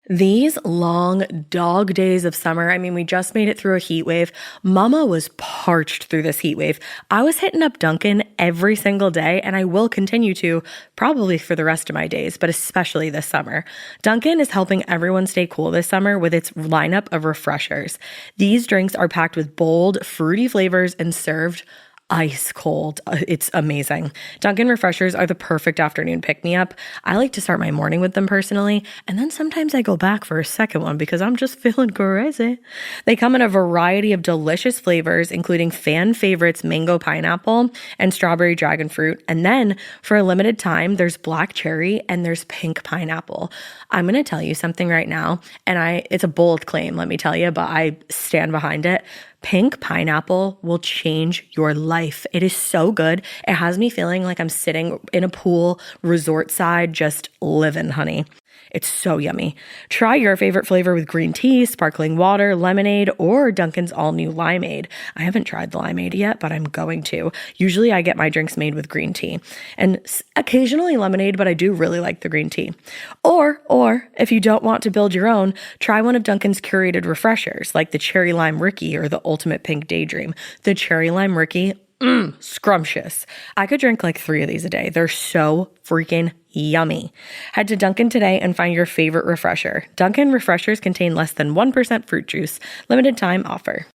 These long dog days of summer, I mean, we just made it through a heat wave. Mama was parched through this heat wave. I was hitting up Dunkin' every single day, and I will continue to probably for the rest of my days, but especially this summer. Dunkin' is helping everyone stay cool this summer with its lineup of refreshers. These drinks are packed with bold, fruity flavors and served ice cold. It's amazing. Dunkin' refreshers are the perfect afternoon pick-me-up. I like to start my morning with them personally, and then sometimes I go back for a second one because I'm just feeling crazy. They come in a variety of delicious flavors, including fan favorites mango pineapple and strawberry dragon fruit. And then for a limited time, there's black cherry and there's pink pineapple. I'm going to tell you something right now, and it's a bold claim, let me tell you, but I stand behind it. Pink pineapple will change your life. It is so good. It has me feeling like I'm sitting in a pool, resort side, just living, honey. It's so yummy. Try your favorite flavor with green tea, sparkling water, lemonade, or Dunkin's all-new limeade. I haven't tried the limeade yet, but I'm going to. Usually I get my drinks made with green tea and occasionally lemonade, but I do really like the green tea. Or if you don't want to build your own, try one of Dunkin's curated refreshers like the Cherry Lime Ricky or the Ultimate Pink Daydream. The Cherry Lime Ricky, scrumptious. I could drink like 3 of these a day. They're so freaking yummy. Head to Dunkin' today and find your favorite refresher. Dunkin' refreshers contain less than 1% fruit juice. Limited time offer.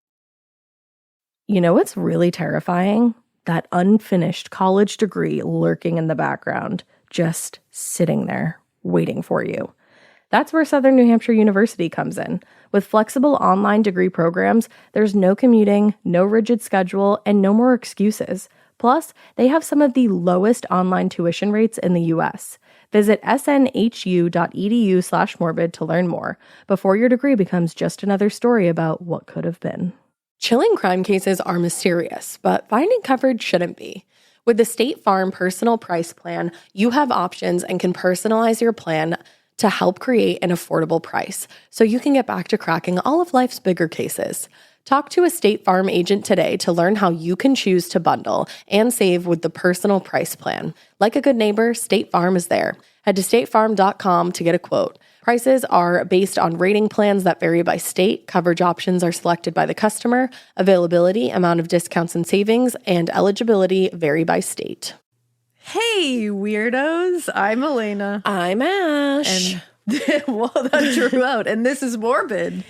You know what's really terrifying? That unfinished college degree lurking in the background, just sitting there waiting for you. That's where Southern New Hampshire University comes in. With flexible online degree programs, there's no commuting, no rigid schedule, and no more excuses. Plus, they have some of the lowest online tuition rates in the U.S. Visit snhu.edu/morbid to learn more before your degree becomes just another story about what could have been. Chilling crime cases are mysterious, but finding coverage shouldn't be. With the State Farm Personal Price Plan, you have options and can personalize your plan to help create an affordable price so you can get back to cracking all of life's bigger cases. Talk to a State Farm agent today to learn how you can choose to bundle and save with the Personal Price Plan. Like a good neighbor, State Farm is there. Head to statefarm.com to get a quote. Prices are based on rating plans that vary by state. Coverage options are selected by the customer. Availability, amount of discounts and savings, and eligibility vary by state. Hey, weirdos. I'm Elena. I'm Ash. And well, that drew out. And this is Morbid.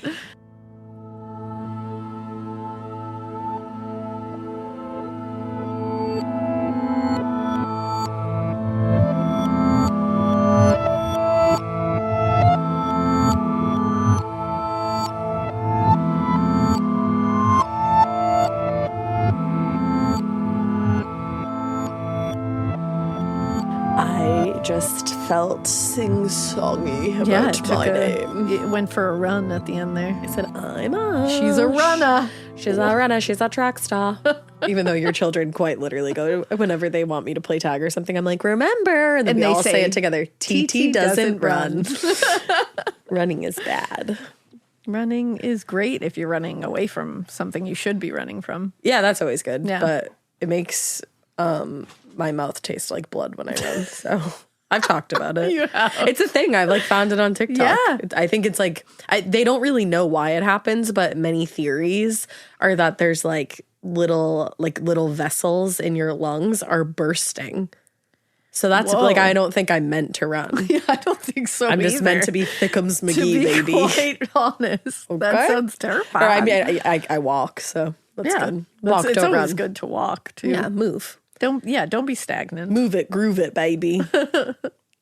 Just felt sing-songy about my name. It went for a run at the end there. I said, I'm Ash. She's a runner. She's a runner. She's a track star. Even though your children quite literally go, whenever they want me to play tag or something, I'm like, remember. And then we all say it together. TT doesn't run. Running is bad. Running is great if you're running away from something you should be running from. Yeah, that's always good. Yeah. But it makes my mouth taste like blood when I run, so... I've talked about it. You have. It's a thing. I've found it on TikTok. Yeah. I think it's they don't really know why it happens, but many theories are that there's little vessels in your lungs are bursting. So that's Whoa. I don't think I'm meant to run. Yeah, I don't think so I'm just either. meant to be Thickums McGee, to be baby. quite honest. Okay. That sounds terrifying. Or, I mean, I walk, so that's good. Walk, it's don't always run. good to walk, too. Yeah, move. Don't be stagnant. Move it, groove it, baby.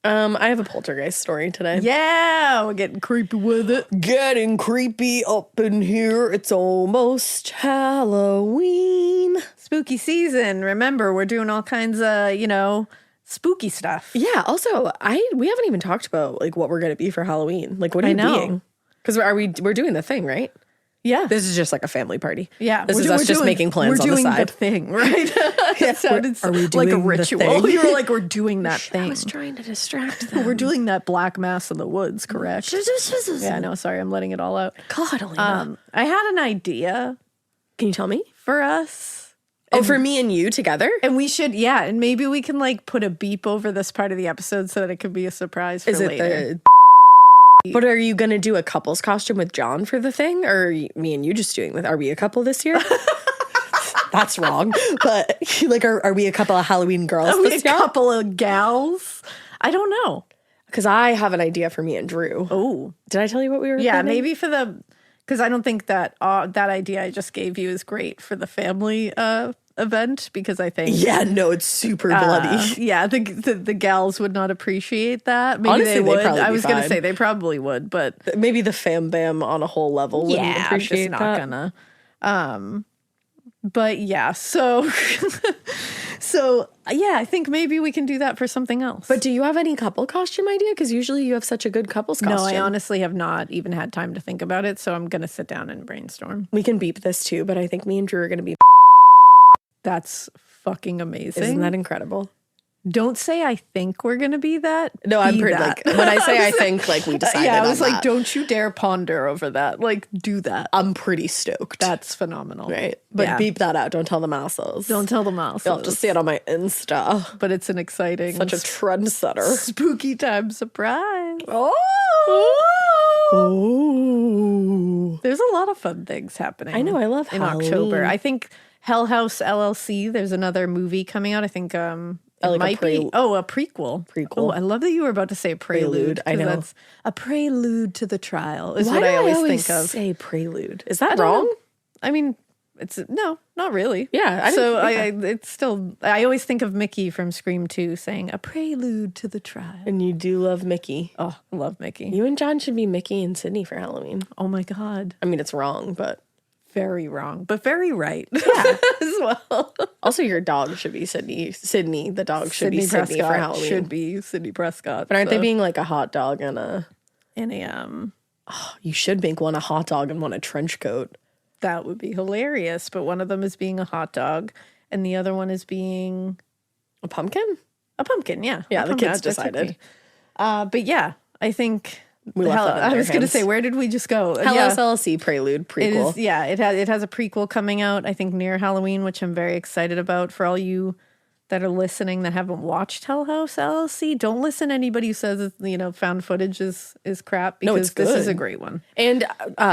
I have a poltergeist story today. Yeah, we're getting creepy with it. Getting creepy up in here. It's almost Halloween. Spooky season. Remember, we're doing all kinds of, spooky stuff. Yeah, also, we haven't even talked about what we're going to be for Halloween. What are you being? Because we're doing the thing, right? Yeah. This is just a family party. Yeah. This is us just making plans on the side. We're doing the thing, right? It sounded are we doing like a the ritual. thing? You were like, we're doing that thing. I was trying to distract them. We're doing that black mass in the woods, correct? Yeah, no, sorry, I'm letting it all out. God, Elena. I had an idea. Can you tell me? For us. Oh, for me and you together? And we should, and maybe we can put a beep over this part of the episode so that it could be a surprise for later. Is it the But are you going to do a couple's costume with John for the thing? Or are me and you just doing with, are we a couple this year? That's wrong. But like, are we a couple of Halloween girls this year? A couple of gals? I don't know. Because I have an idea for me and Drew. Oh. Did I tell you what we were Yeah, thinking? maybe for the, because I don't think that that idea I just gave you is great for the family event, because I think Yeah, no, it's super bloody. yeah, the gals would not appreciate that. Maybe Honestly, they they'd would. probably I be was going to fine. say they probably would, but Maybe the fam bam on a whole level wouldn't yeah, I'm appreciate just not that. gonna. But yeah, so yeah, I think maybe we can do that for something else. But do you have any couple costume idea? Because usually you have such a good couple's costume. no, I honestly have not even had time to think about it, so I'm gonna sit down and brainstorm. We can beep this too, but I think me and Drew are going to be. That's fucking amazing. Isn't that incredible? Don't say I think we're gonna be that. No, I'm Be pretty that. like when I say I think like we decided. Yeah, I was on like, that. don't you dare ponder over that. Like, do that. I'm pretty stoked. That's phenomenal. right, but Yeah. beep that out. Don't tell the masses. Don't tell the mouse. I'll just see it on my Insta. But it's an exciting, Such a trendsetter. spooky time surprise. Oh. There's a lot of fun things happening. I know, I love in Halloween. October. I think Hell House LLC. There's another movie coming out. I think it like a might be. Oh, a prequel. Prequel. Oh, I love that you were about to say prelude. I 'cause know. That's a prelude to the trial. Is Why what do I always think of. say prelude? Is that I don't wrong? know. I mean, it's no, not really. Yeah, So it's still. I always think of Mickey from Scream 2 saying a prelude to the trial. And you do love Mickey. Oh, I love Mickey. You and John should be Mickey and Sydney for Halloween. Oh my God. I mean, it's wrong, but Very wrong, but very right. yeah. as well. Also, your dog should be Sydney. Sydney, the dog, should be Sydney for Halloween. Should be Sydney Prescott. But aren't they being like a hot dog and a? in a You should make one a hot dog and one a trench coat. that would be hilarious. But one of them is being a hot dog, and the other one is being A pumpkin? a pumpkin. Yeah, Yeah, a the pumpkin. kids That took decided. me. But yeah, I think We left that in I their was going to hands. say, where did we just go? Hello Yeah. LLC prelude It prequel. is, yeah. It has a prequel coming out, I think, near Halloween, which I'm very excited about. For all you that are listening that haven't watched Hell House LLC, don't listen to anybody who says found footage is crap, because No, it's this is good. a great one. And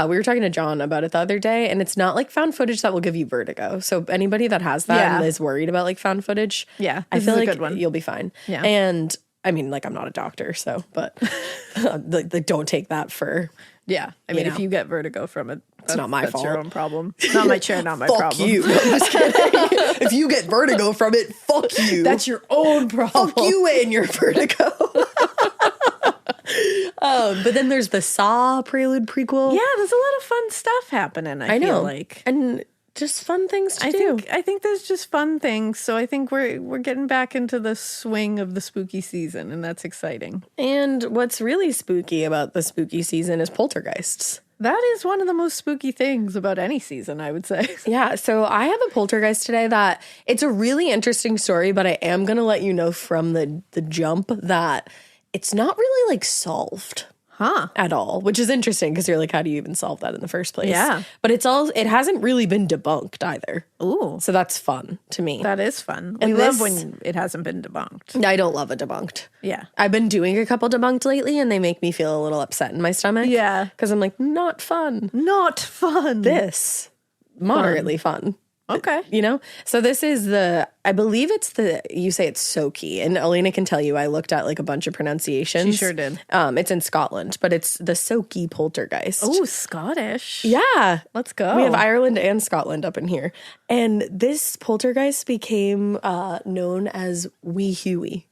we were talking to John about it the other day, and it's not like found footage that will give you vertigo. So anybody that has that Yeah. and is worried about like found footage, Yeah, I this feel is a like good one. you'll be fine. Yeah. And I mean, like I'm not a doctor, so but like don't take that for. Yeah, I mean, You if know. you get vertigo from it, that's not my That's your fault. own problem. Not my chair, not my Fuck problem. you. No, I'm just kidding. If you get vertigo from it, fuck you. That's your own problem. fuck you and your vertigo. But then there's the Saw prelude prequel. Yeah, there's a lot of fun stuff happening. I know. feel like. And just fun things to do. I think there's just fun things. So I think we're getting back into the swing of the spooky season, and that's exciting. And what's really spooky about the spooky season is poltergeists. That is one of the most spooky things about any season, I would say. Yeah, so I have a poltergeist today that it's a really interesting story, but I am going to let you know from the jump that it's not really like solved. Huh. At all, which is interesting because you're like, how do you even solve that in the first place? Yeah. But it hasn't really been debunked either. Ooh, So that's fun to me. that is fun. And We love this- when it hasn't been debunked. I don't love a debunked. Yeah. I've been doing a couple debunked lately and they make me feel a little upset in my stomach. Yeah. Because I'm like, not fun. Not fun. This, moderately fun. Okay. You know? So this is I believe you say it's Sauchie. And Elena can tell you, I looked at like a bunch of pronunciations. She sure did. It's in Scotland, but it's the Sauchie Poltergeist. Oh, Scottish. Yeah. Let's go. We have Ireland and Scotland up in here. And this poltergeist became known as Wee Hughie.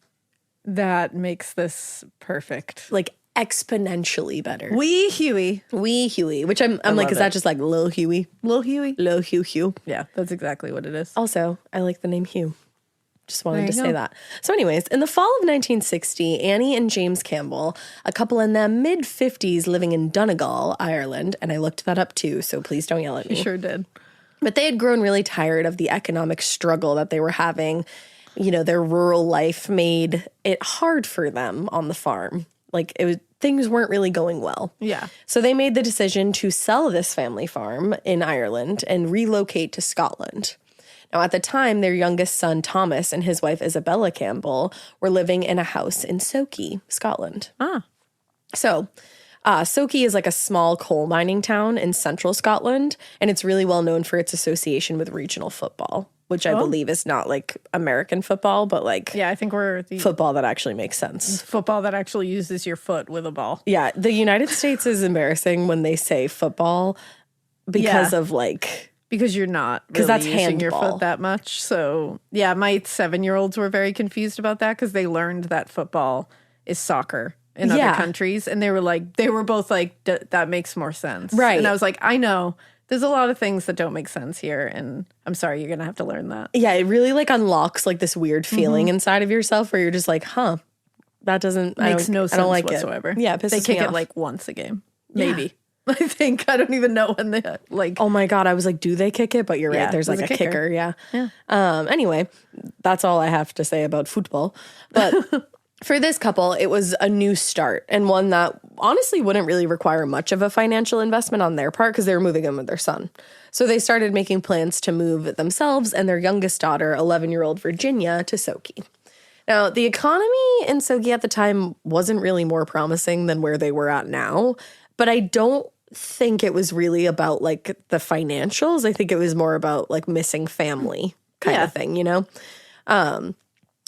That makes this perfect. Like exponentially better. Wee Hughie. Wee Hughie, which I'm like, love is that it. just like Lil Hughie? Lil Hughie. Lil Hugh. Yeah, that's exactly what it is. Also, I like the name Hugh. Just wanted There to you say go. that. So anyways, in the fall of 1960, Annie and James Campbell, a couple in their mid-50s living in Donegal, Ireland, and I looked that up too, so please don't yell at me. You sure did. But they had grown really tired of the economic struggle that they were having. You know, their rural life made it hard for them on the farm. Like things weren't really going well. Yeah. So they made the decision to sell this family farm in Ireland and relocate to Scotland. Now, at the time, their youngest son, Thomas, and his wife, Isabella Campbell, were living in a house in Sauchie, Scotland. Ah. So Sauchie is like a small coal mining town in central Scotland, and it's really well known for its association with regional football, which I believe is not like American football, but like Yeah, I think we're the football that actually makes sense. football that actually uses your foot with a ball. Yeah, the United States is embarrassing when they say football because of like... Because you're not really that's using your handball. foot that much. So, yeah, my 7-year-olds were very confused about that because they learned that football is soccer in other countries. And they were both like, that makes more sense. Right. And I was like, I know. There's a lot of things that don't make sense here. And I'm sorry, you're going to have to learn that. Yeah, it really like unlocks like this weird feeling inside of yourself where you're just like, huh, that doesn't... Makes no sense I don't like whatsoever. It. Yeah, it pisses they kick me it off. like once a game. Maybe. I think. I don't even know when they like... Oh my God, I was like, do they kick it? But you're right, there's like a kicker. Yeah. Anyway, that's all I have to say about football. But for this couple, it was a new start and one that honestly wouldn't really require much of a financial investment on their part because they were moving in with their son. So they started making plans to move themselves and their youngest daughter, 11-year-old Virginia, to Sauchie. Now, the economy in Sauchie at the time wasn't really more promising than where they were at now, but I don't think it was really about like the financials. I think it was more about like missing family kind of thing, you know?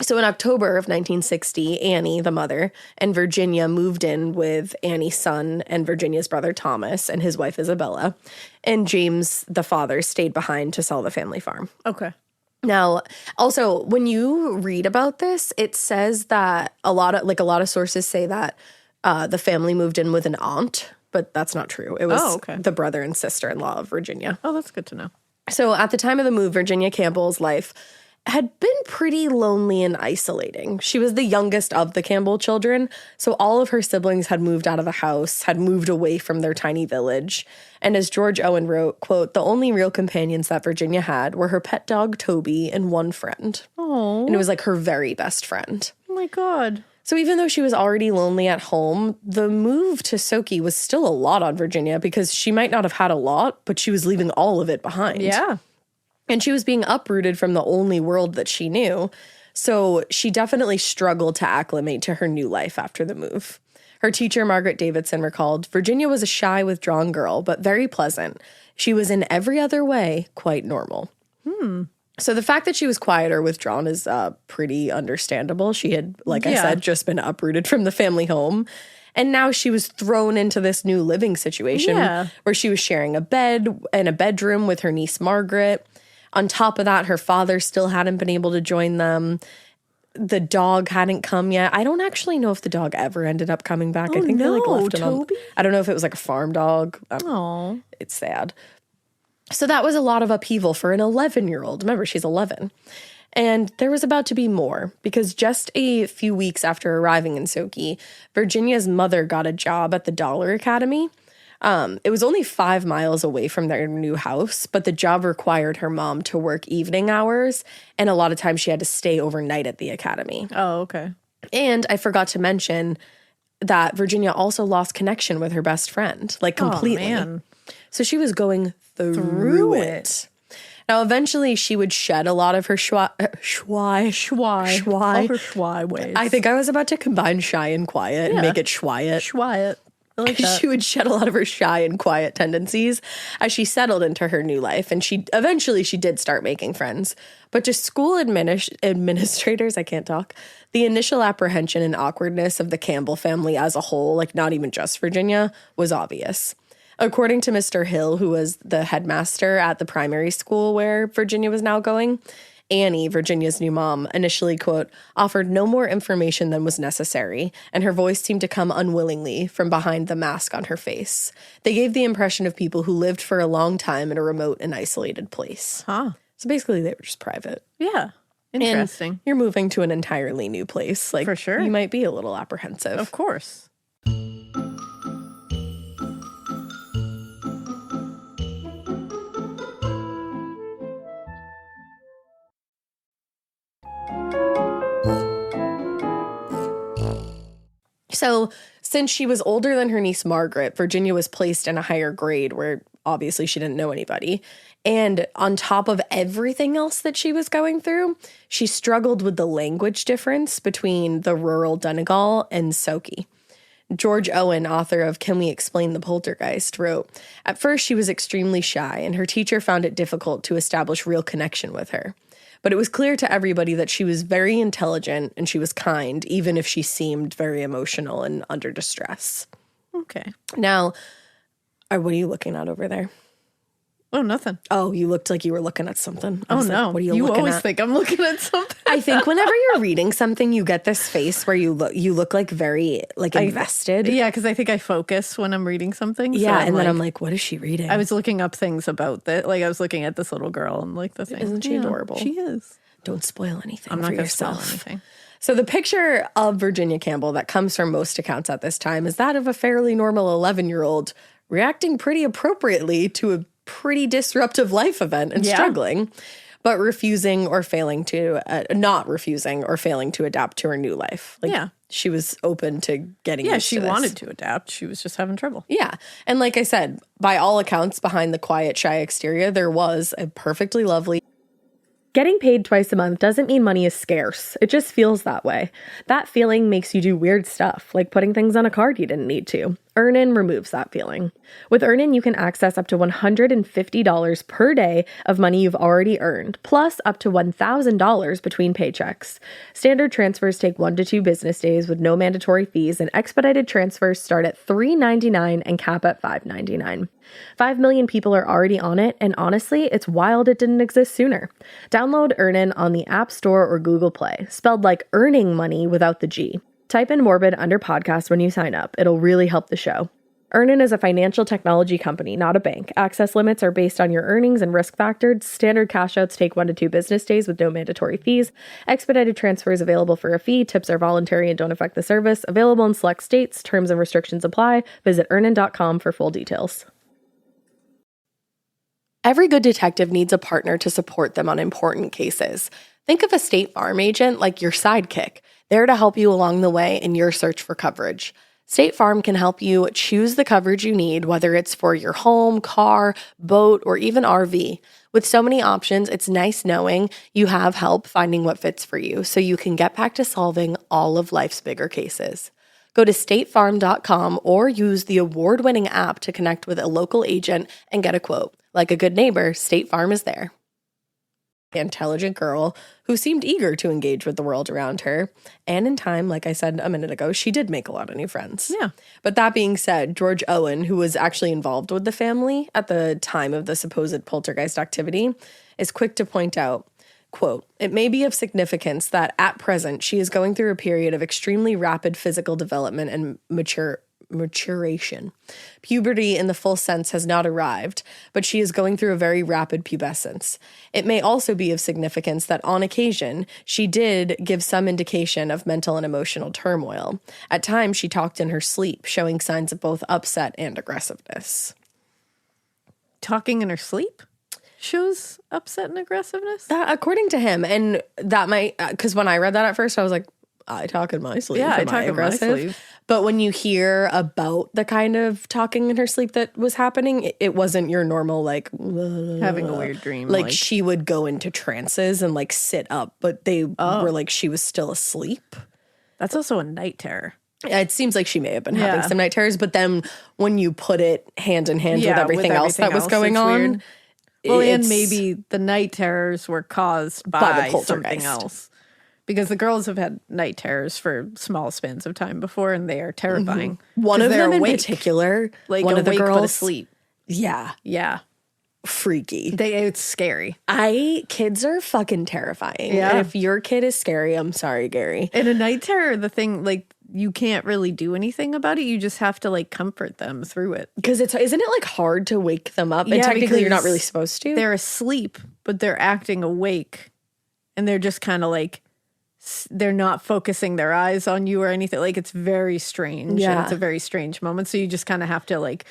So in October of 1960, Annie, the mother, and Virginia moved in with Annie's son and Virginia's brother Thomas and his wife Isabella. And James, the father, stayed behind to sell the family farm. Okay. Now, also, when you read about this, it says that a lot of sources say that the family moved in with an aunt, but that's not true. It was the brother and sister-in-law of Virginia. Oh, that's good to know. So at the time of the move, Virginia Campbell's life had been pretty lonely and isolating. She was the youngest of the Campbell children, so all of her siblings had moved out of the house, had moved away from their tiny village. And as George Owen wrote, quote, the only real companions that Virginia had were her pet dog, Toby, and one friend. Oh. And it was like her very best friend. Oh my God. So even though she was already lonely at home, the move to Sauchie was still a lot on Virginia because she might not have had a lot, but she was leaving all of it behind. Yeah. And she was being uprooted from the only world that she knew. So she definitely struggled to acclimate to her new life after the move. Her teacher, Margaret Davidson, recalled, Virginia was a shy, withdrawn girl, but very pleasant. She was in every other way quite normal. So the fact that she was quiet or withdrawn is pretty understandable. She had, like I said, just been uprooted from the family home. And now she was thrown into this new living situation where she was sharing a bed and a bedroom with her niece, Margaret. On top of that, her father still hadn't been able to join them. The dog hadn't come yet. I don't actually know if the dog ever ended up coming back. I think they like left him on. I don't know if it was like a farm dog. Oh. It's sad. So that was a lot of upheaval for an 11-year-old. Remember, she's 11. And there was about to be more because just a few weeks after arriving in Sauchie, Virginia's mother got a job at the Dollar Academy. It was only 5 miles away from their new house, but the job required her mom to work evening hours, and a lot of times she had to stay overnight at the academy. Oh, okay. And I forgot to mention that Virginia also lost connection with her best friend, like completely. Oh, man. So she was going through it. Now, eventually, she would shed a lot of her All her schwy ways. I think I was about to combine shy and quiet and make it schwyet. Schwyet. I like that. She would shed a lot of her shy and quiet tendencies as she settled into her new life. And she did start making friends. But to school administrators, I can't talk, the initial apprehension and awkwardness of the Campbell family as a whole, like not even just Virginia, was obvious. According to Mr. Hill, who was the headmaster at the primary school where Virginia was now going, Annie, Virginia's new mom, initially, quote, offered no more information than was necessary, and her voice seemed to come unwillingly from behind the mask on her face. They gave the impression of people who lived for a long time in a remote and isolated place. Huh. So basically, they were just private. Yeah. Interesting. And you're moving to an entirely new place. Like, for sure. You might be a little apprehensive. Of course. So since she was older than her niece Margaret, Virginia was placed in a higher grade where obviously she didn't know anybody. And on top of everything else that she was going through, she struggled with the language difference between the rural Donegal and Sauchie. George Owen, author of Can We Explain the Poltergeist, wrote, "At first she was extremely shy, and her teacher found it difficult to establish real connection with her. But it was clear to everybody that she was very intelligent and she was kind, even if she seemed very emotional and under distress." Okay. Now, what are you looking at over there? Oh, nothing. Oh, you looked like you were looking at something. I Oh, was like, no. what are you You looking always at? think I'm looking at something. I think whenever you're reading something, you get this face where you look like very like invested. Yeah, because I think I focus when I'm reading something. Yeah, so and then I'm like, what is she reading? I was looking up things about that. Like, I was looking at this little girl and like the thing. Isn't she adorable? She is. Don't spoil anything I'm not for going to spoil yourself. anything. So the picture of Virginia Campbell that comes from most accounts at this time is that of a fairly normal 11-year-old reacting pretty appropriately to a pretty disruptive life event and struggling, but not refusing or failing to adapt to her new life. Like, she was open to getting used to she this. wanted to adapt. She was just having trouble. Yeah. And like I said, by all accounts, behind the quiet, shy exterior, there was a perfectly lovely. Getting paid twice a month doesn't mean money is scarce. It just feels that way. That feeling makes you do weird stuff, like putting things on a card you didn't need to. Earnin removes that feeling. With Earnin, you can access up to $150 per day of money you've already earned, plus up to $1,000 between paychecks. Standard transfers take 1 to 2 business days with no mandatory fees, and expedited transfers start at $3.99 and cap at $5.99. 5 million people are already on it, and honestly, it's wild it didn't exist sooner. Download Earnin on the App Store or Google Play, spelled like earning money without the G. Type in Morbid under podcast when you sign up. It'll really help the show. Earnin is a financial technology company, not a bank. Access limits are based on your earnings and risk factors. Standard cash outs take 1 to 2 business days with no mandatory fees. Expedited transfers available for a fee. Tips are voluntary and don't affect the service. Available in select states. Terms and restrictions apply. Visit earnin.com for full details. Every good detective needs a partner to support them on important cases. Think of a State Farm agent like your sidekick, there to help you along the way in your search for coverage. State Farm can help you choose the coverage you need, whether it's for your home, car, boat, or even RV. With so many options, it's nice knowing you have help finding what fits for you so you can get back to solving all of life's bigger cases. Go to statefarm.com or use the award-winning app to connect with a local agent and get a quote. Like a good neighbor, State Farm is there. Intelligent girl who seemed eager to engage with the world around her. And in time, like I said a minute ago, she did make a lot of new friends. Yeah. But that being said, George Owen, who was actually involved with the family at the time of the supposed poltergeist activity, is quick to point out, quote, "It may be of significance that at present she is going through a period of extremely rapid physical development and maturation. Puberty in the full sense has not arrived, but she is going through a very rapid pubescence. It may also be of significance that on occasion she did give some indication of mental and emotional turmoil. At times she talked in her sleep, showing signs of both upset and aggressiveness." Talking in her sleep shows upset and aggressiveness? That, according to him, and that might, because when I read that at first, I was like, I talk in my sleep. Yeah, I Am talk in my aggressive? sleep. But when you hear about the kind of talking in her sleep that was happening, it wasn't your normal, like, Having a weird dream. like she would go into trances and like sit up, but they were like she was still asleep. That's also a night terror. It seems like she may have been having some night terrors, but then when you put it hand in hand with everything else that was going it's on, weird. Well, and it's- maybe the night terrors were caused By by, the poltergeist. something else. Because the girls have had night terrors for small spans of time before, and they are terrifying. one 'Cause of they're them in awake, particular, like one of the awake but girls, asleep. yeah, Yeah, freaky. it's scary. Kids are fucking terrifying. Yeah. And if your kid is scary, I'm sorry, Gary. In a night terror, the thing like you can't really do anything about it. You just have to like comfort them through it. Because isn't it like hard to wake them up? And Yeah, technically you're not because really supposed to. They're asleep, but they're acting awake, and they're just kind of like they're not focusing their eyes on you or anything. Like it's very strange. Yeah. And it's a very strange moment. So you just kind of have to like,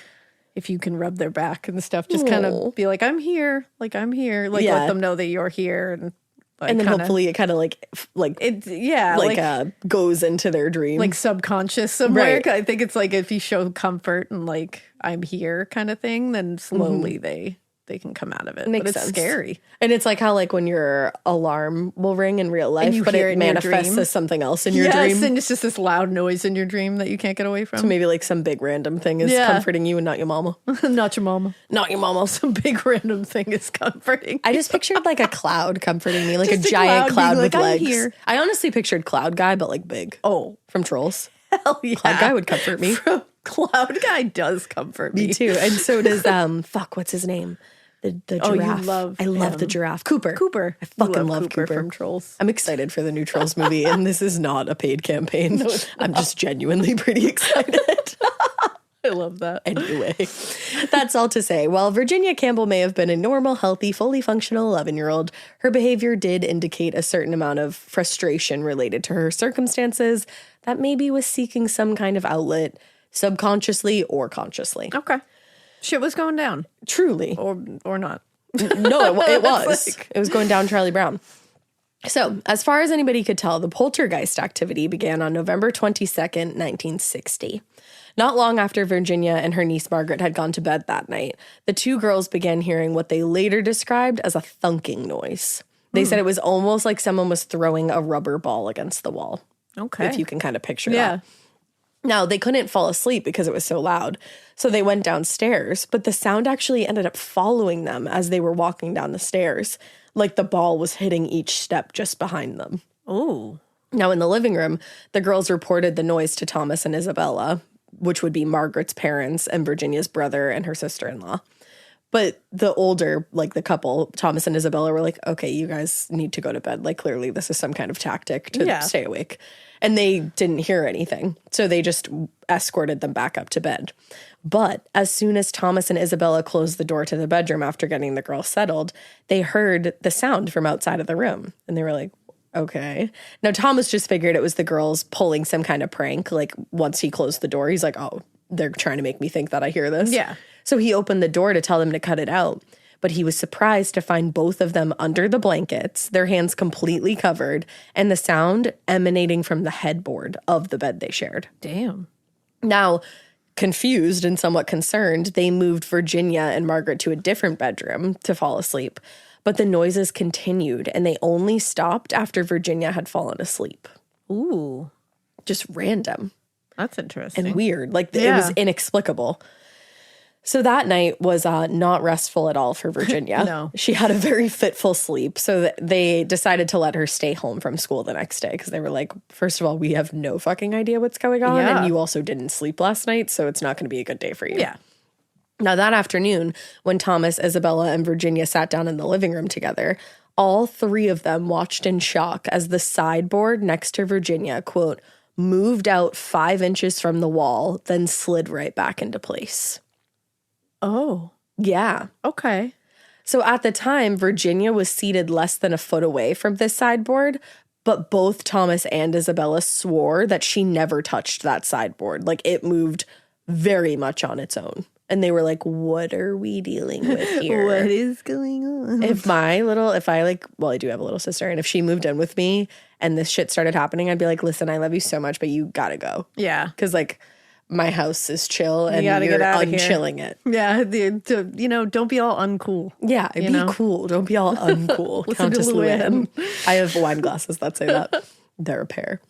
if you can rub their back and stuff, just kind of be like, I'm here. Like I'm here. Like let them know that you're here. And like, and then kinda, hopefully it kind of like goes into their dream. like subconscious somewhere. Right. I think it's like if you show comfort and like I'm here kind of thing, then slowly they they can come out of it. Makes but it's sense. scary. And it's like how like when your alarm will ring in real life, you but hear it it in your manifests dream. as something else in your Yes, dream. and it's just this loud noise in your dream that you can't get away from. So maybe like some big random thing is Yeah. comforting you and not your mama. Not your mama. Not your mama. Some big random thing is comforting. I just pictured like a cloud comforting me, like Just a a giant cloud cloud being with like, "I'm legs. here." I honestly pictured Cloud Guy, but like big. Oh, From Trolls. hell yeah. Cloud Guy would comfort me. Cloud Guy does comfort me. Me too. And so does what's his name? The Oh, you giraffe. love I love the him. giraffe. Cooper. Cooper. I fucking You love Cooper. from Trolls. I'm excited for the new Trolls movie, and this is not a paid campaign. I'm just genuinely pretty excited. I love that. Anyway, that's all to say. While Virginia Campbell may have been a normal, healthy, fully functional 11-year-old, her behavior did indicate a certain amount of frustration related to her circumstances that maybe was seeking some kind of outlet, subconsciously or consciously. Okay. Shit was going down. Truly. Or not. No, it was. like- It was going down Charlie Brown. So, as far as anybody could tell, the poltergeist activity began on November 22nd, 1960. Not long after Virginia and her niece Margaret had gone to bed that night, the two girls began hearing what they later described as a thunking noise. They said it was almost like someone was throwing a rubber ball against the wall. Okay. If you can kind of picture Yeah. that. Now, they couldn't fall asleep because it was so loud, so they went downstairs, but the sound actually ended up following them as they were walking down the stairs, like the ball was hitting each step just behind them. Oh. Now, in the living room, the girls reported the noise to Thomas and Isabella, which would be Margaret's parents and Virginia's brother and her sister-in-law. But the older, like the couple, Thomas and Isabella, were like, okay, you guys need to go to bed. Like, clearly this is some kind of tactic to stay awake. And they didn't hear anything. So they just escorted them back up to bed. But as soon as Thomas and Isabella closed the door to the bedroom after getting the girls settled, they heard the sound from outside of the room. And they were like, okay. Now, Thomas just figured it was the girls pulling some kind of prank. Like, once he closed the door, he's like, oh, they're trying to make me think that I hear this. Yeah. So he opened the door to tell them to cut it out. But he was surprised to find both of them under the blankets, their hands completely covered, and the sound emanating from the headboard of the bed they shared. Damn. Now, confused and somewhat concerned, they moved Virginia and Margaret to a different bedroom to fall asleep. But the noises continued, and they only stopped after Virginia had fallen asleep. Ooh. Just random That's interesting. and weird. Like, it was inexplicable. So that night was not restful at all for Virginia. No. She had a very fitful sleep, so they decided to let her stay home from school the next day because they were like, first of all, we have no fucking idea what's going on, Yeah. and you also didn't sleep last night, so it's not going to be a good day for you. Yeah. Now, that afternoon, when Thomas, Isabella, and Virginia sat down in the living room together, all three of them watched in shock as the sideboard next to Virginia, quote, moved out 5 inches from the wall, then slid right back into place. Oh. Yeah. Okay. So at the time, Virginia was seated less than a foot away from this sideboard, but both Thomas and Isabella swore that she never touched that sideboard. Like, it moved very much on its own. And they were like, what are we dealing with here? What is going on? I do have a little sister, and if she moved in with me and this shit started happening, I'd be like, listen, I love you so much, but you gotta go. Yeah. Because, like, my house is chill and gotta you're get out of here. unchilling it. Yeah. Don't be all uncool. Yeah, be know? cool. Don't be all uncool. Listen to Countess Luann. Luann. I have wine glasses that say that. They're a pair.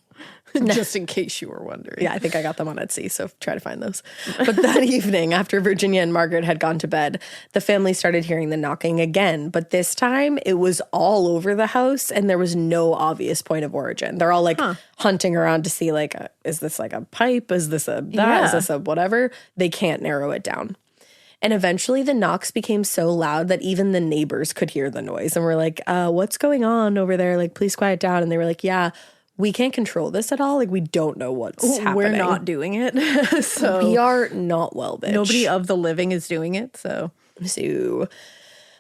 Just in case you were wondering. Yeah, I think I got them on Etsy, so try to find those. But that evening, after Virginia and Margaret had gone to bed, the family started hearing the knocking again. But this time, it was all over the house, and there was no obvious point of origin. They're all like hunting around to see, like, is this like a pipe? Is this a that? Yeah. Is this a whatever? They can't narrow it down. And eventually the knocks became so loud that even the neighbors could hear the noise. And we're like, what's going on over there? Like, please quiet down. And they were like, yeah, we can't control this at all. Like, we don't know what's happening. We're not doing it. So We are not well, bitch. nobody of the living is doing it. So So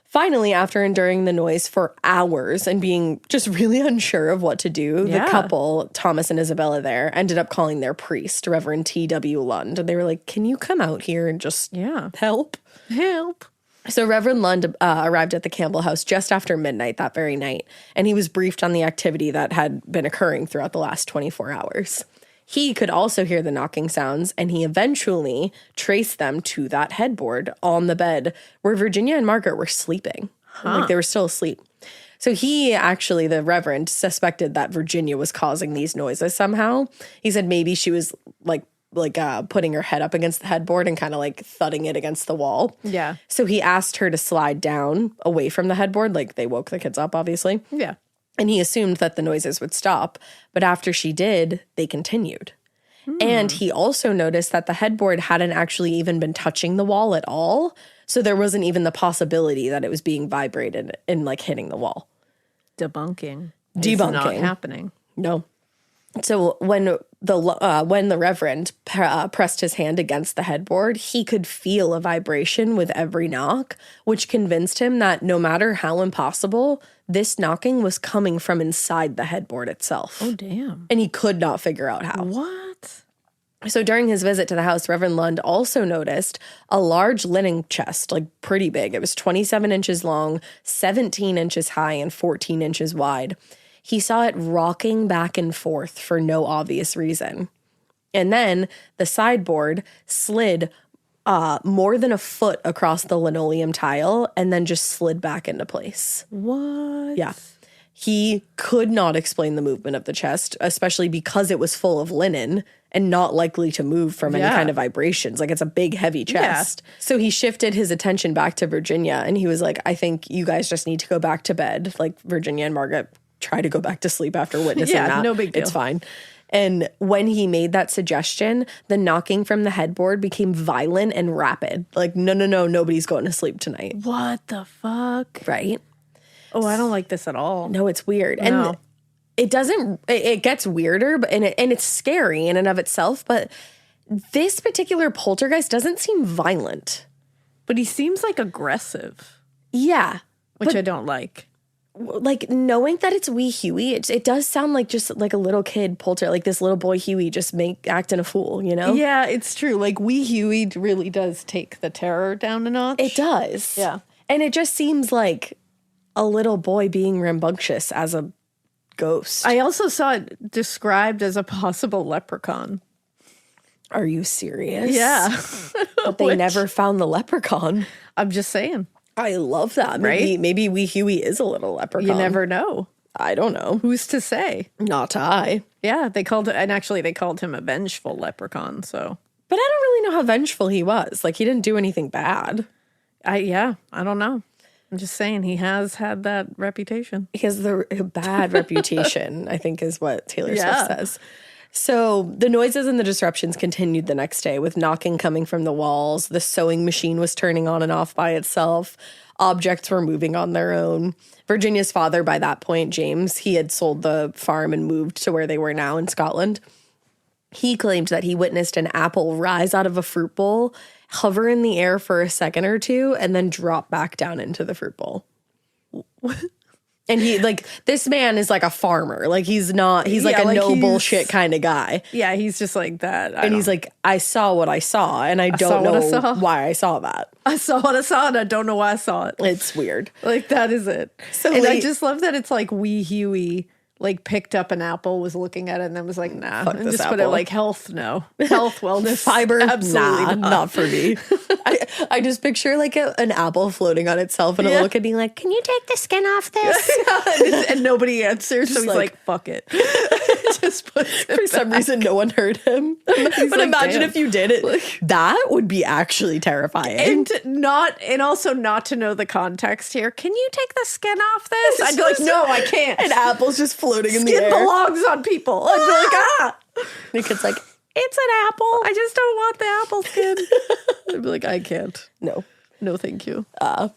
finally, after enduring the noise for hours and being just really unsure of what to do, the couple, Thomas and Isabella there, ended up calling their priest, Reverend T.W. Lund. And they were like, can you come out here and just help? Help. So Reverend Lund arrived at the Campbell house just after midnight that very night, and he was briefed on the activity that had been occurring throughout the last 24 hours. He could also hear the knocking sounds, and he eventually traced them to that headboard on the bed where Virginia and Margaret were sleeping. Like they were still asleep. So he actually, the Reverend, suspected that Virginia was causing these noises somehow. He said maybe she was like putting her head up against the headboard and kind of like thudding it against the wall. Yeah. So he asked her to slide down away from the headboard. Like they woke the kids up, obviously. Yeah. And he assumed that the noises would stop. But after she did, they continued. And he also noticed that the headboard hadn't actually even been touching the wall at all. So there wasn't even the possibility that it was being vibrated and like hitting the wall. Debunking. Debunking. Not happening. No. So when the Reverend pressed his hand against the headboard, he could feel a vibration with every knock, which convinced him that no matter how impossible, this knocking was coming from inside the headboard itself. Oh, damn. And he could not figure out how. What? So during his visit to the house, Reverend Lund also noticed a large linen chest, like pretty big. It was 27 inches long, 17 inches high, and 14 inches wide. He saw it rocking back and forth for no obvious reason. And then the sideboard slid more than a foot across the linoleum tile and then just slid back into place. What? Yeah. He could not explain the movement of the chest, especially because it was full of linen and not likely to move from any kind of vibrations. Like it's a big, heavy chest. Yeah. So he shifted his attention back to Virginia and he was like, I think you guys just need to go back to bed. Like Virginia and Margaret try to go back to sleep after witnessing that. No big deal. It's fine. And when he made that suggestion, the knocking from the headboard became violent and rapid. Like, no, nobody's going to sleep tonight. What the fuck? Right? Oh, I don't like this at all. No, it's weird. No. And it gets weirder, but and it's scary in and of itself, but this particular poltergeist doesn't seem violent. But he seems like aggressive. Yeah. Which I don't like. Like knowing that it's wee Hughie, it does sound like just like a little kid like this little boy Hughie just acting a fool, you know? Yeah, it's true. Like wee Hughie really does take the terror down a notch. It does. Yeah. And it just seems like a little boy being rambunctious as a ghost. I also saw it described as a possible leprechaun. Are you serious? Yeah. But they never found the leprechaun. I'm just saying. I love that. Maybe wee Hughie is a little leprechaun. You never know. I don't know. Who's to say? Not I. Yeah, they called him a vengeful leprechaun, so. But I don't really know how vengeful he was. Like, he didn't do anything bad. I don't know. I'm just saying he has had that reputation. He has the bad reputation, I think is what Taylor Swift says. So the noises and the disruptions continued the next day with knocking coming from the walls. The sewing machine was turning on and off by itself. Objects were moving on their own. Virginia's father, by that point, James, he had sold the farm and moved to where they were now in Scotland. He claimed that he witnessed an apple rise out of a fruit bowl, hover in the air for a second or two, and then drop back down into the fruit bowl. And he, like, this man is like a farmer. Like, he's like a no bullshit kind of guy. Yeah, he's just like that. And he's like, I saw what I saw, and I don't know why I saw that. I saw what I saw, and I don't know why I saw it. It's weird. Like, that is it. So and I just love that it's like wee Hughie, like, picked up an apple, was looking at it, and then was like, nah. Fuck and this just apple. put it like health, no. Health, wellness, fiber, absolutely not for me. I just picture like an apple floating on itself, and it'll look at me like, can you take the skin off this? and nobody answers, so he's like, fuck it. Just puts it for some reason, no one heard him. But like, imagine damn. if you did it. That would be actually terrifying. And also not to know the context here. Can you take the skin off this? I'd be like, no, I can't. And apple's just floating in the air. Skin belongs on people. I'd be like, ah. The kid's like, it's an apple. I just don't want the apple skin. I'd be like, I can't. No, thank you.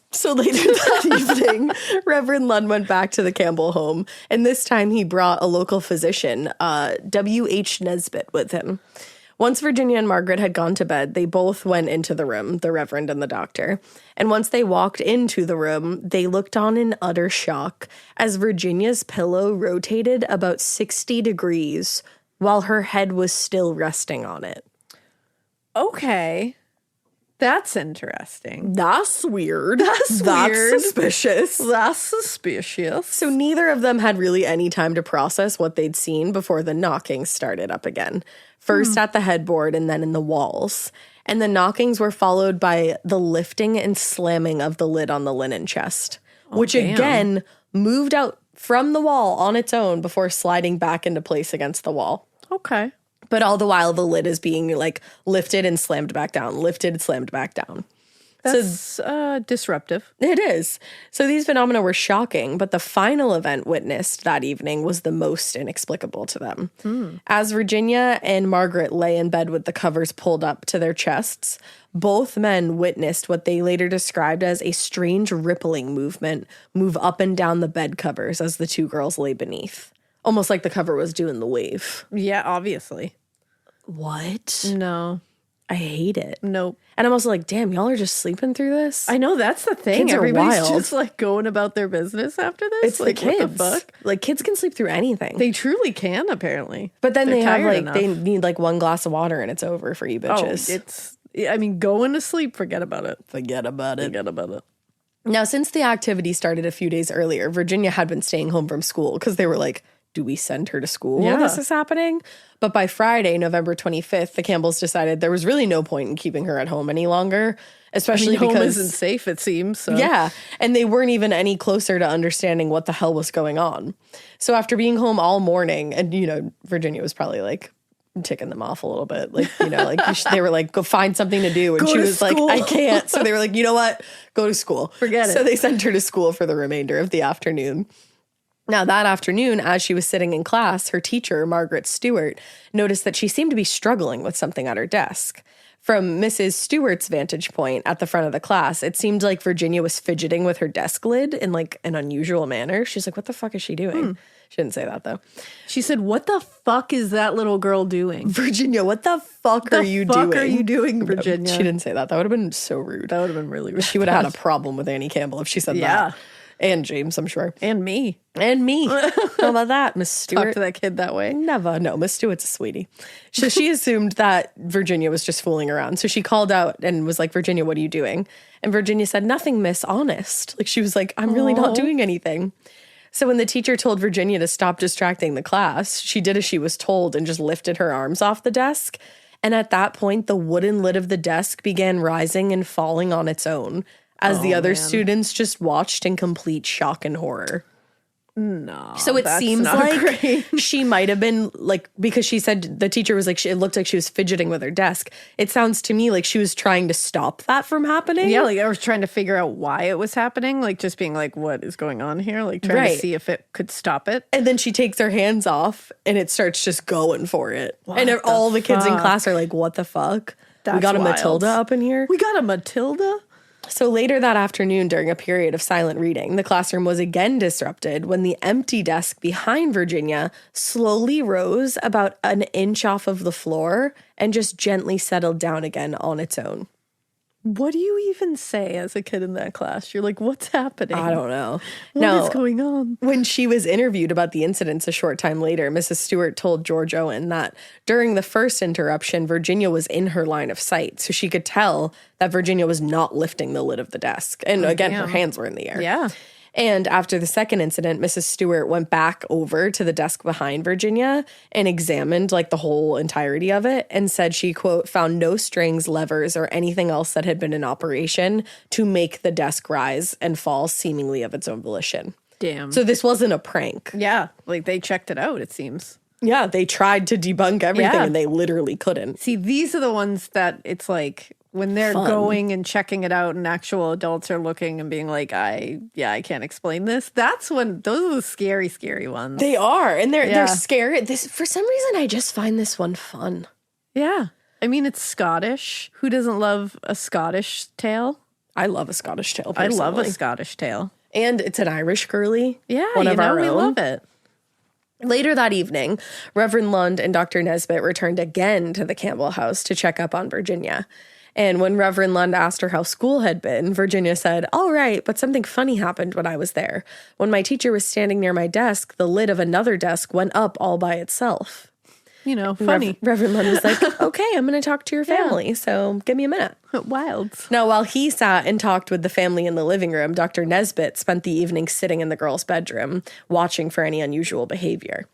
So later that evening, Reverend Lund went back to the Campbell home, and this time he brought a local physician, W.H. Nesbitt, with him. Once Virginia and Margaret had gone to bed, they both went into the room, the Reverend and the doctor. And once they walked into the room, they looked on in utter shock as Virginia's pillow rotated about 60 degrees while her head was still resting on it. Okay. That's interesting. That's weird. That's weird. Suspicious. That's suspicious. So neither of them had really any time to process what they'd seen before the knocking started up again. First at the headboard and then in the walls. And the knockings were followed by the lifting and slamming of the lid on the linen chest, which again moved out from the wall on its own before sliding back into place against the wall. Okay. But all the while, the lid is being like lifted and slammed back down, lifted, slammed back down. That's disruptive. It is. So these phenomena were shocking, but the final event witnessed that evening was the most inexplicable to them. As Virginia and Margaret lay in bed with the covers pulled up to their chests, both men witnessed what they later described as a strange rippling movement move up and down the bed covers as the two girls lay beneath. Almost like the cover was doing the wave. Yeah, obviously. What? No. I hate it. Nope. And I'm also like, damn, y'all are just sleeping through this? I know, that's the thing. Kids are Everybody's wild. just like going about their business after this. It's like, the kids. What the fuck? Like, kids can sleep through anything. They truly can, apparently. But then They're they have tired like, enough. they need like one glass of water and it's over for you bitches. I mean, going to sleep, forget about it. Forget about it. Forget about it. Now, since the activity started a few days earlier, Virginia had been staying home from school because they were like, do we send her to school while this is happening? But by Friday, November 25th, the Campbells decided there was really no point in keeping her at home any longer, especially home because isn't safe, it seems. So. yeah, and they weren't even any closer to understanding what the hell was going on. So after being home all morning, and you know, Virginia was probably like ticking them off a little bit, like, you know, like they were like, go find something to do, and she was like, I can't. So they were like, you know what, go to school, forget it. So they sent her to school for the remainder of the afternoon. Now, that afternoon, as she was sitting in class, her teacher, Margaret Stewart, noticed that she seemed to be struggling with something at her desk. From Mrs. Stewart's vantage point at the front of the class, it seemed like Virginia was fidgeting with her desk lid in like an unusual manner. She's like, what the fuck is she doing? She didn't say that, though. She said, what the fuck is that little girl doing? Virginia, what the fuck are you doing? What the fuck are you doing, Virginia? No, she didn't say that. That would have been so rude. That would have been really rude. She would have had a problem with Annie Campbell if she said that. And James, I'm sure. And me. And me. How about that, Miss Stewart? Talk to that kid that way. Never. No, Miss Stewart's a sweetie. So she assumed that Virginia was just fooling around. So she called out and was like, Virginia, what are you doing? And Virginia said, nothing, miss, honest. Like, she was like, I'm really not doing anything. So when the teacher told Virginia to stop distracting the class, she did as she was told and just lifted her arms off the desk. And at that point, the wooden lid of the desk began rising and falling on its own, as the other students just watched in complete shock and horror. No. So it seems like great. she might have been like, because she said the teacher was like, it looked like she was fidgeting with her desk. It sounds to me like she was trying to stop that from happening. Yeah, like I was trying to figure out why it was happening. Like just being like, what is going on here? Like trying to see if it could stop it. And then she takes her hands off and it starts just going for it. And all the kids in class are like, what the fuck? We got a wild. Matilda up in here? We got a Matilda? So later that afternoon, during a period of silent reading, the classroom was again disrupted when the empty desk behind Virginia slowly rose about an inch off of the floor and just gently settled down again on its own. What do you even say as a kid in that class? You're like, what's happening? I don't know. What is going on? When she was interviewed about the incidents a short time later, Mrs. Stewart told George Owen that during the first interruption, Virginia was in her line of sight. So she could tell that Virginia was not lifting the lid of the desk. And again, her hands were in the air. Yeah. And after the second incident, Mrs. Stewart went back over to the desk behind Virginia and examined like the whole entirety of it and said she, quote, found no strings, levers, or anything else that had been in operation to make the desk rise and fall seemingly of its own volition. Damn. So this wasn't a prank. Yeah, like they checked it out, it seems. Yeah, they tried to debunk everything and they literally couldn't. See, these are the ones that it's like when they're going and checking it out and actual adults are looking and being like, I can't explain this. That's when those are the scary, scary ones. They are. And they're scary. This, for some reason, I just find this one fun. Yeah. I mean, it's Scottish. Who doesn't love a Scottish tale? I love a Scottish tale, personally. I love a Scottish tale. And it's an Irish girly. Yeah, one of our we own. love it. Later that evening, Reverend Lund and Dr. Nesbitt returned again to the Campbell house to check up on Virginia. And when Reverend Lund asked her how school had been, Virginia said, all right, but something funny happened when I was there. When my teacher was standing near my desk, the lid of another desk went up all by itself. you know, funny. Reverend Lund was like, okay, I'm going to talk to your family, so give me a minute. Wild. Now, while he sat and talked with the family in the living room, Dr. Nesbitt spent the evening sitting in the girl's bedroom, watching for any unusual behavior.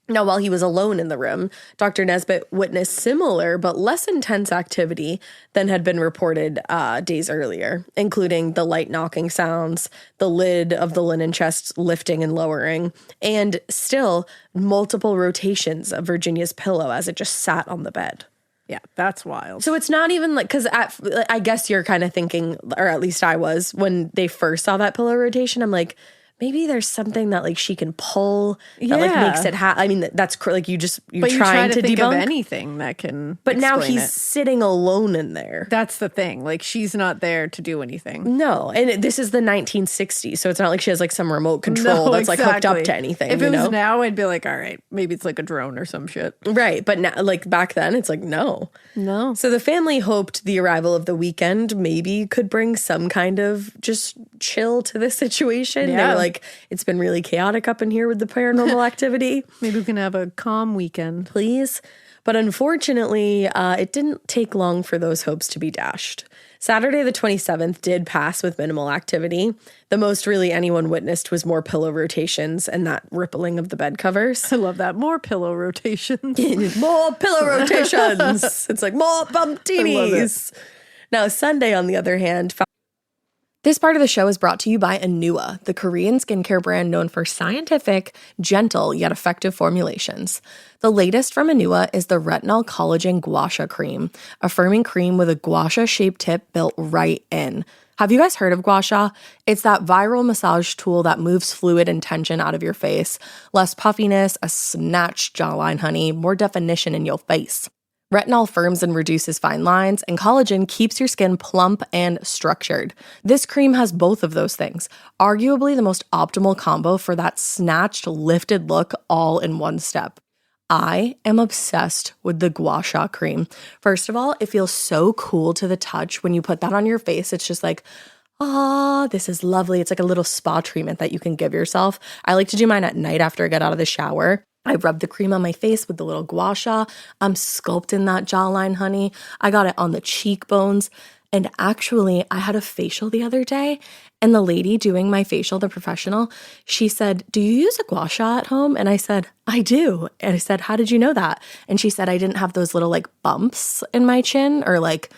Now, while he was alone in the room, Dr. Nesbitt witnessed similar but less intense activity than had been reported days earlier, including the light knocking sounds, the lid of the linen chest lifting and lowering, and still multiple rotations of Virginia's pillow as it just sat on the bed. Yeah, that's wild. So it's not even like, because I guess you're kind of thinking, or at least I was, when they first saw that pillow rotation, I'm like, maybe there's something that like she can pull that like makes it I mean, that's like you're trying to think debunk of anything that can. But now explain he's sitting alone in there. That's the thing. Like, she's not there to do anything. No, and this is the 1960s, so it's not like she has like some remote control that's like hooked up to anything. If it was now, I'd be like, all right, maybe it's like a drone or some shit. Right, but now, like back then, it's like no. So the family hoped the arrival of the weekend maybe could bring some kind of just chill to this situation. Yeah. They were like, it's been really chaotic up in here with the paranormal activity. Maybe we can have a calm weekend. Please. But unfortunately, it didn't take long for those hopes to be dashed. Saturday the 27th did pass with minimal activity. The most really anyone witnessed was more pillow rotations and that rippling of the bed covers. I love that. More pillow rotations. More pillow rotations. It's like more bumptinis. Now, Sunday, on the other hand, this part of the show is brought to you by Anua, the Korean skincare brand known for scientific, gentle, yet effective formulations. The latest from Anua is the Retinol Collagen Gua Sha Cream, a firming cream with a gua sha-shaped tip built right in. Have you guys heard of gua sha? It's that viral massage tool that moves fluid and tension out of your face. Less puffiness, a snatched jawline, honey, more definition in your face. Retinol firms and reduces fine lines, and collagen keeps your skin plump and structured. This cream has both of those things, arguably the most optimal combo for that snatched, lifted look all in one step. I am obsessed with the Gua Sha cream. First of all, it feels so cool to the touch when you put that on your face. It's just like, this is lovely. It's like a little spa treatment that you can give yourself. I like to do mine at night after I get out of the shower. I rub the cream on my face with the little gua sha. I'm sculpting that jawline, honey. I got it on the cheekbones. And actually, I had a facial the other day, and the lady doing my facial, the professional, she said, do you use a gua sha at home? And I said, I do. And I said, how did you know that? And she said, I didn't have those little like bumps in my chin or like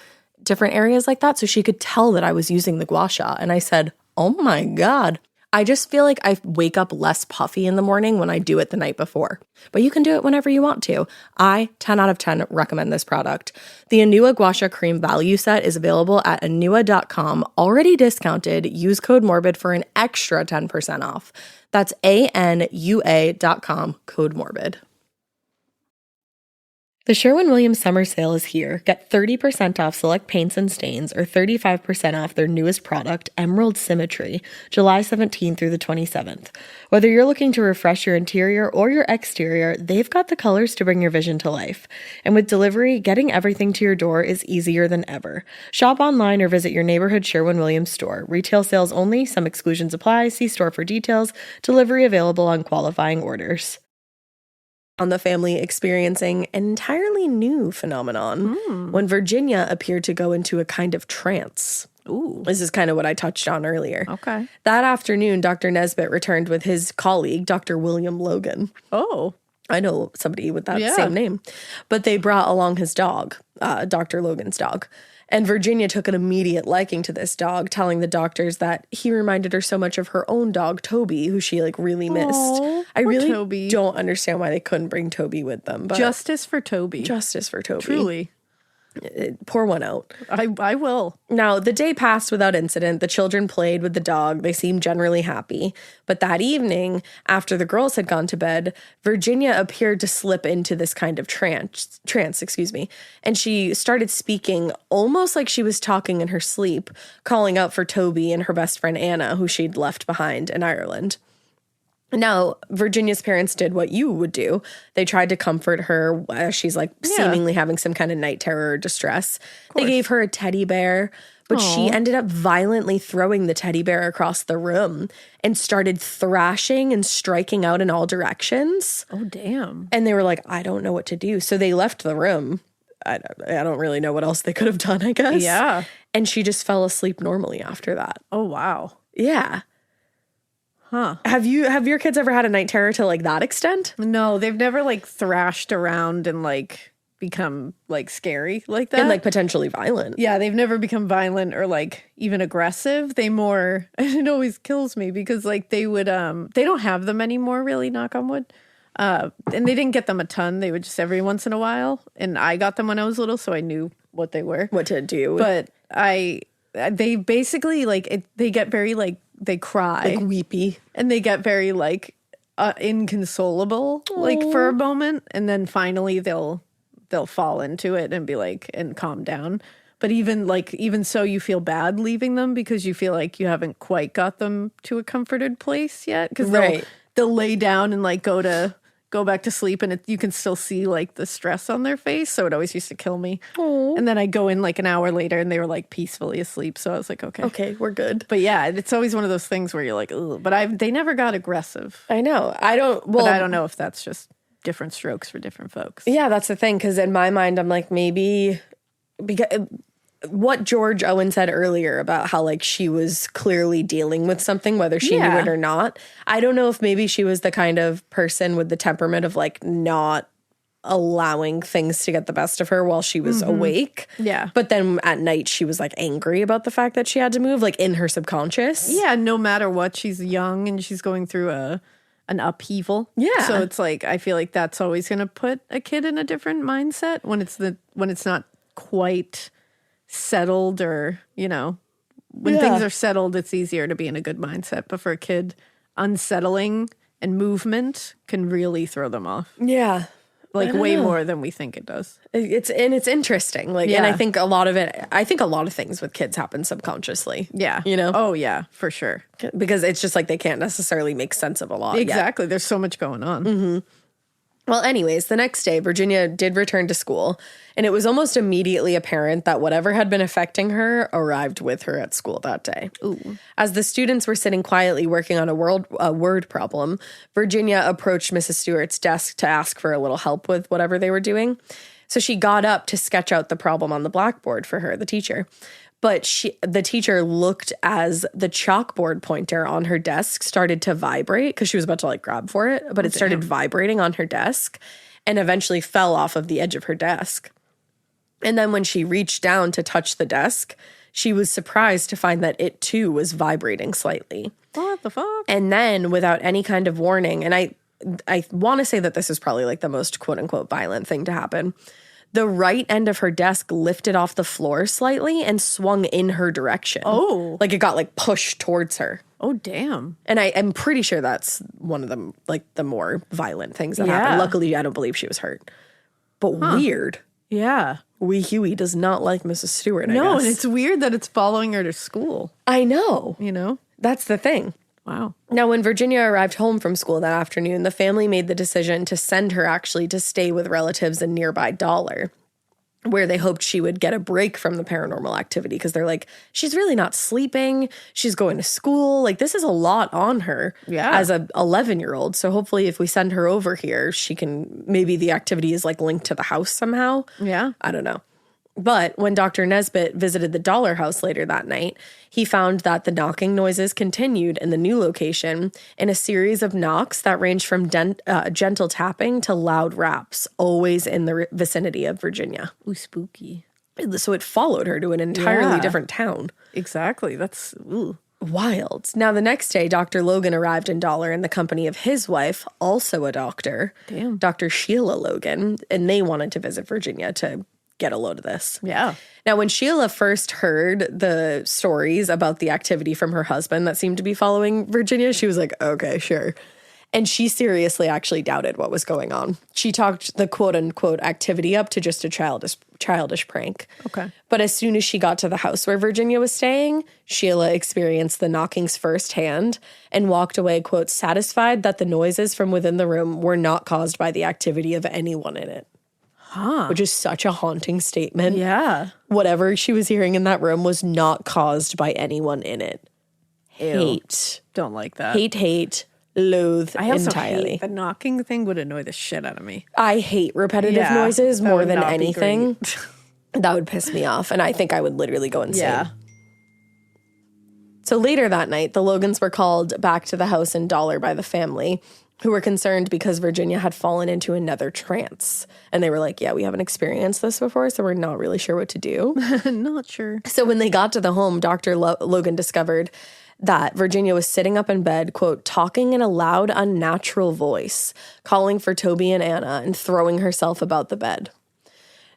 different areas like that. So she could tell that I was using the gua sha. And I said, oh my God. I just feel like I wake up less puffy in the morning when I do it the night before. But you can do it whenever you want to. I, 10 out of 10, recommend this product. The Anua Gua Sha Cream value set is available at anua.com, already discounted. Use code MORBID for an extra 10% off. That's ANUA.com, code MORBID. The Sherwin-Williams summer sale is here. Get 30% off select paints and stains or 35% off their newest product, Emerald Symmetry, July 17th through the 27th. Whether you're looking to refresh your interior or your exterior, they've got the colors to bring your vision to life. And with delivery, getting everything to your door is easier than ever. Shop online or visit your neighborhood Sherwin-Williams store. Retail sales only. Some exclusions apply. See store for details. Delivery available on qualifying orders. On the family experiencing an entirely new phenomenon when Virginia appeared to go into a kind of trance. Ooh. This is kind of what I touched on earlier. Okay. That afternoon, Dr. Nesbitt returned with his colleague, Dr. William Logan. Oh. I know somebody with that same name. But they brought along his dog, Dr. Logan's dog. And Virginia took an immediate liking to this dog, telling the doctors that he reminded her so much of her own dog, Toby, who she like really missed. Aww, I really Toby. don't understand why they couldn't bring Toby with them. But Justice for Toby. Justice for Toby. Truly. Pour one out. I will. Now, the day passed without incident. The children played with the dog. They seemed generally happy. But that evening, after the girls had gone to bed, Virginia appeared to slip into this kind of trance, and she started speaking almost like she was talking in her sleep, calling out for Toby and her best friend Anna, who she'd left behind in Ireland. Now, Virginia's parents did what you would do. They tried to comfort her as she's like seemingly having some kind of night terror or distress. They gave her a teddy bear, but she ended up violently throwing the teddy bear across the room and started thrashing and striking out in all directions. Oh, damn. And they were like, I don't know what to do. So they left the room. I don't really know what else they could have done, I guess. Yeah. And she just fell asleep normally after that. Oh, wow. Yeah. Huh. Have your kids ever had a night terror to like that extent? No, they've never like thrashed around and like become like scary like that. And like potentially violent. Yeah, they've never become violent or like even aggressive. They more, it always kills me because like they would, they don't have them anymore really, knock on wood. And they didn't get them a ton. They would just every once in a while. And I got them when I was little, so I knew what they were. What to do. But they basically like, they get very like, they cry. Like weepy. And they get very like inconsolable like for a moment. And then finally they'll fall into it and be like, and calm down. But even so you feel bad leaving them because you feel like you haven't quite got them to a comforted place yet. Because they'll lay down and like go back to sleep and you can still see like the stress on their face. So it always used to kill me. Aww. And then I go in like an hour later and they were like peacefully asleep. So I was like, okay, we're good. But yeah, it's always one of those things where you're like, ugh. But they never got aggressive. I know. But I don't know if that's just different strokes for different folks. Yeah, that's the thing. Because in my mind, I'm like, maybe because what George Owen said earlier about how like she was clearly dealing with something, whether she knew it or not. I don't know if maybe she was the kind of person with the temperament of like not allowing things to get the best of her while she was awake. Yeah. But then at night she was like angry about the fact that she had to move, like in her subconscious. Yeah, no matter what, she's young and she's going through an upheaval. Yeah. So it's like I feel like that's always gonna put a kid in a different mindset when it's not quite settled or, you know, when things are settled, it's easier to be in a good mindset. But for a kid, unsettling and movement can really throw them off. Yeah. Like way more than we think it does. It's interesting. Like, and I think a lot of things with kids happen subconsciously. Yeah. You know? Oh yeah, for sure. Because it's just like they can't necessarily make sense of a lot. Exactly. Yet. There's so much going on. Mm-hmm. Well, anyways, the next day, Virginia did return to school, and it was almost immediately apparent that whatever had been affecting her arrived with her at school that day. Ooh. As the students were sitting quietly working on a word problem, Virginia approached Mrs. Stewart's desk to ask for a little help with whatever they were doing. So she got up to sketch out the problem on the blackboard for her, the teacher. But the teacher looked as the chalkboard pointer on her desk started to vibrate because she was about to like grab for it, but it started vibrating on her desk and eventually fell off of the edge of her desk. And then when she reached down to touch the desk, she was surprised to find that it too was vibrating slightly. What the fuck? And then without any kind of warning, and I want to say that this is probably like the most quote unquote violent thing to happen. The right end of her desk lifted off the floor slightly and swung in her direction. Oh. Like it got like pushed towards her. Oh, damn. And I'm pretty sure that's one of them, like the more violent things that happened. Luckily, I don't believe she was hurt. But weird. Yeah. Wee Hughie does not like Mrs. Stewart, I guess. guess. And it's weird that it's following her to school. I know. You know? That's the thing. Wow. Now, when Virginia arrived home from school that afternoon, the family made the decision to send her actually to stay with relatives in nearby Dollar, where they hoped she would get a break from the paranormal activity because they're like, she's really not sleeping. She's going to school. Like, this is a lot on her as a 11-year-old. So hopefully if we send her over here, she can, maybe the activity is like linked to the house somehow. Yeah. I don't know. But when Dr. Nesbitt visited the Dollar House later that night, he found that the knocking noises continued in the new location in a series of knocks that ranged from gentle tapping to loud raps, always in the vicinity of Virginia. Ooh, spooky. So it followed her to an entirely different town. Exactly. That's wild. Now, the next day, Dr. Logan arrived in Dollar in the company of his wife, also a doctor, Dr. Sheila Logan, and they wanted to visit Virginia to get a load of this. Yeah. Now, when Sheila first heard the stories about the activity from her husband that seemed to be following Virginia, she was like, okay, sure. And she seriously actually doubted what was going on. She talked the quote unquote activity up to just a childish prank. Okay. But as soon as she got to the house where Virginia was staying, Sheila experienced the knockings firsthand and walked away, quote, satisfied that the noises from within the room were not caused by the activity of anyone in it. Huh. Which is such a haunting statement. Yeah. Whatever she was hearing in that room was not caused by anyone in it. Ew. Hate. Don't like that. Hate. Loathe I also entirely. hate the knocking thing would annoy the shit out of me. I hate repetitive noises that more would than not be anything. great. That would piss me off, and I think I would literally go insane. Yeah. So later that night, the Logans were called back to the house in Dollar by the family, who were concerned because Virginia had fallen into another trance. And they were like, yeah, we haven't experienced this before, so we're not really sure what to do. Not sure. So when they got to the home, Dr. Logan discovered that Virginia was sitting up in bed, quote, talking in a loud, unnatural voice, calling for Toby and Anna and throwing herself about the bed.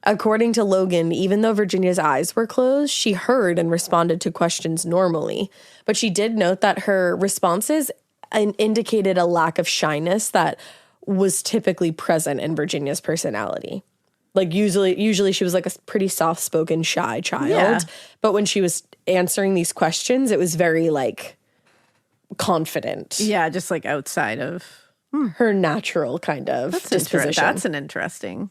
According to Logan, even though Virginia's eyes were closed, she heard and responded to questions normally. But she did note that her responses indicated a lack of shyness that was typically present in Virginia's personality. Like usually she was like a pretty soft-spoken, shy child. Yeah. But when she was answering these questions, it was very like confident. Yeah, just like outside of Her natural kind of disposition. That's an interesting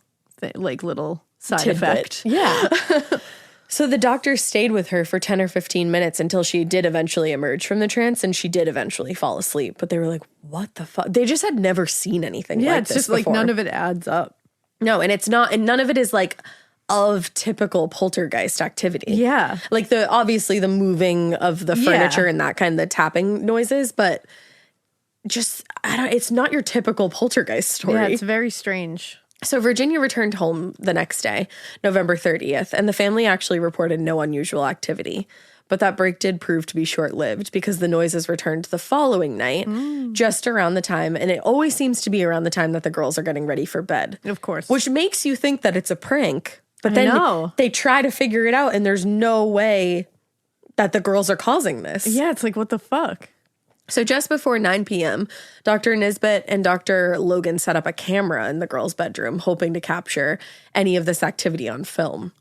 like little side tidbit. effect. Yeah. So the doctor stayed with her for 10 or 15 minutes until she did eventually emerge from the trance, and she did eventually fall asleep. But they were like, what the fuck? They just had never seen anything like It's this just before. like none of it adds up. No, and it's not, and none of it is like of typical poltergeist activity. Yeah. Like obviously the moving of the furniture and that kind of the tapping noises, but just, it's not your typical poltergeist story. Yeah, it's very strange. So Virginia returned home the next day, November 30th, and the family actually reported no unusual activity. But that break did prove to be short-lived because the noises returned the following night, just around the time, and it always seems to be around the time that the girls are getting ready for bed. Of course. Which makes you think that it's a prank. But then they try to figure it out, and there's no way that the girls are causing this. Yeah, it's like, what the fuck? So just before 9 p.m., Dr. Nisbet and Dr. Logan set up a camera in the girls' bedroom, hoping to capture any of this activity on film.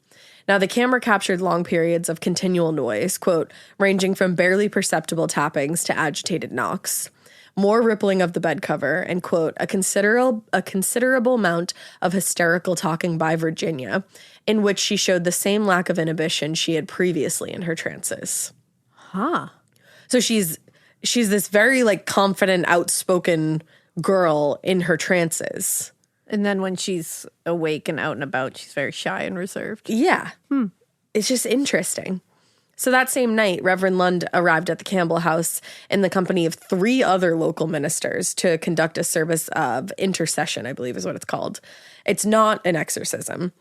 Now, the camera captured long periods of continual noise, quote, ranging from barely perceptible tappings to agitated knocks, more rippling of the bed cover, and, quote, a considerable amount of hysterical talking by Virginia, in which she showed the same lack of inhibition she had previously in her trances. Huh. So she's this very, like, confident, outspoken girl in her trances. And then when she's awake and out and about, she's very shy and reserved. Yeah. It's just interesting. So that same night, Reverend Lund arrived at the Campbell house in the company of 3 other local ministers to conduct a service of intercession, I believe is what it's called. It's not an exorcism.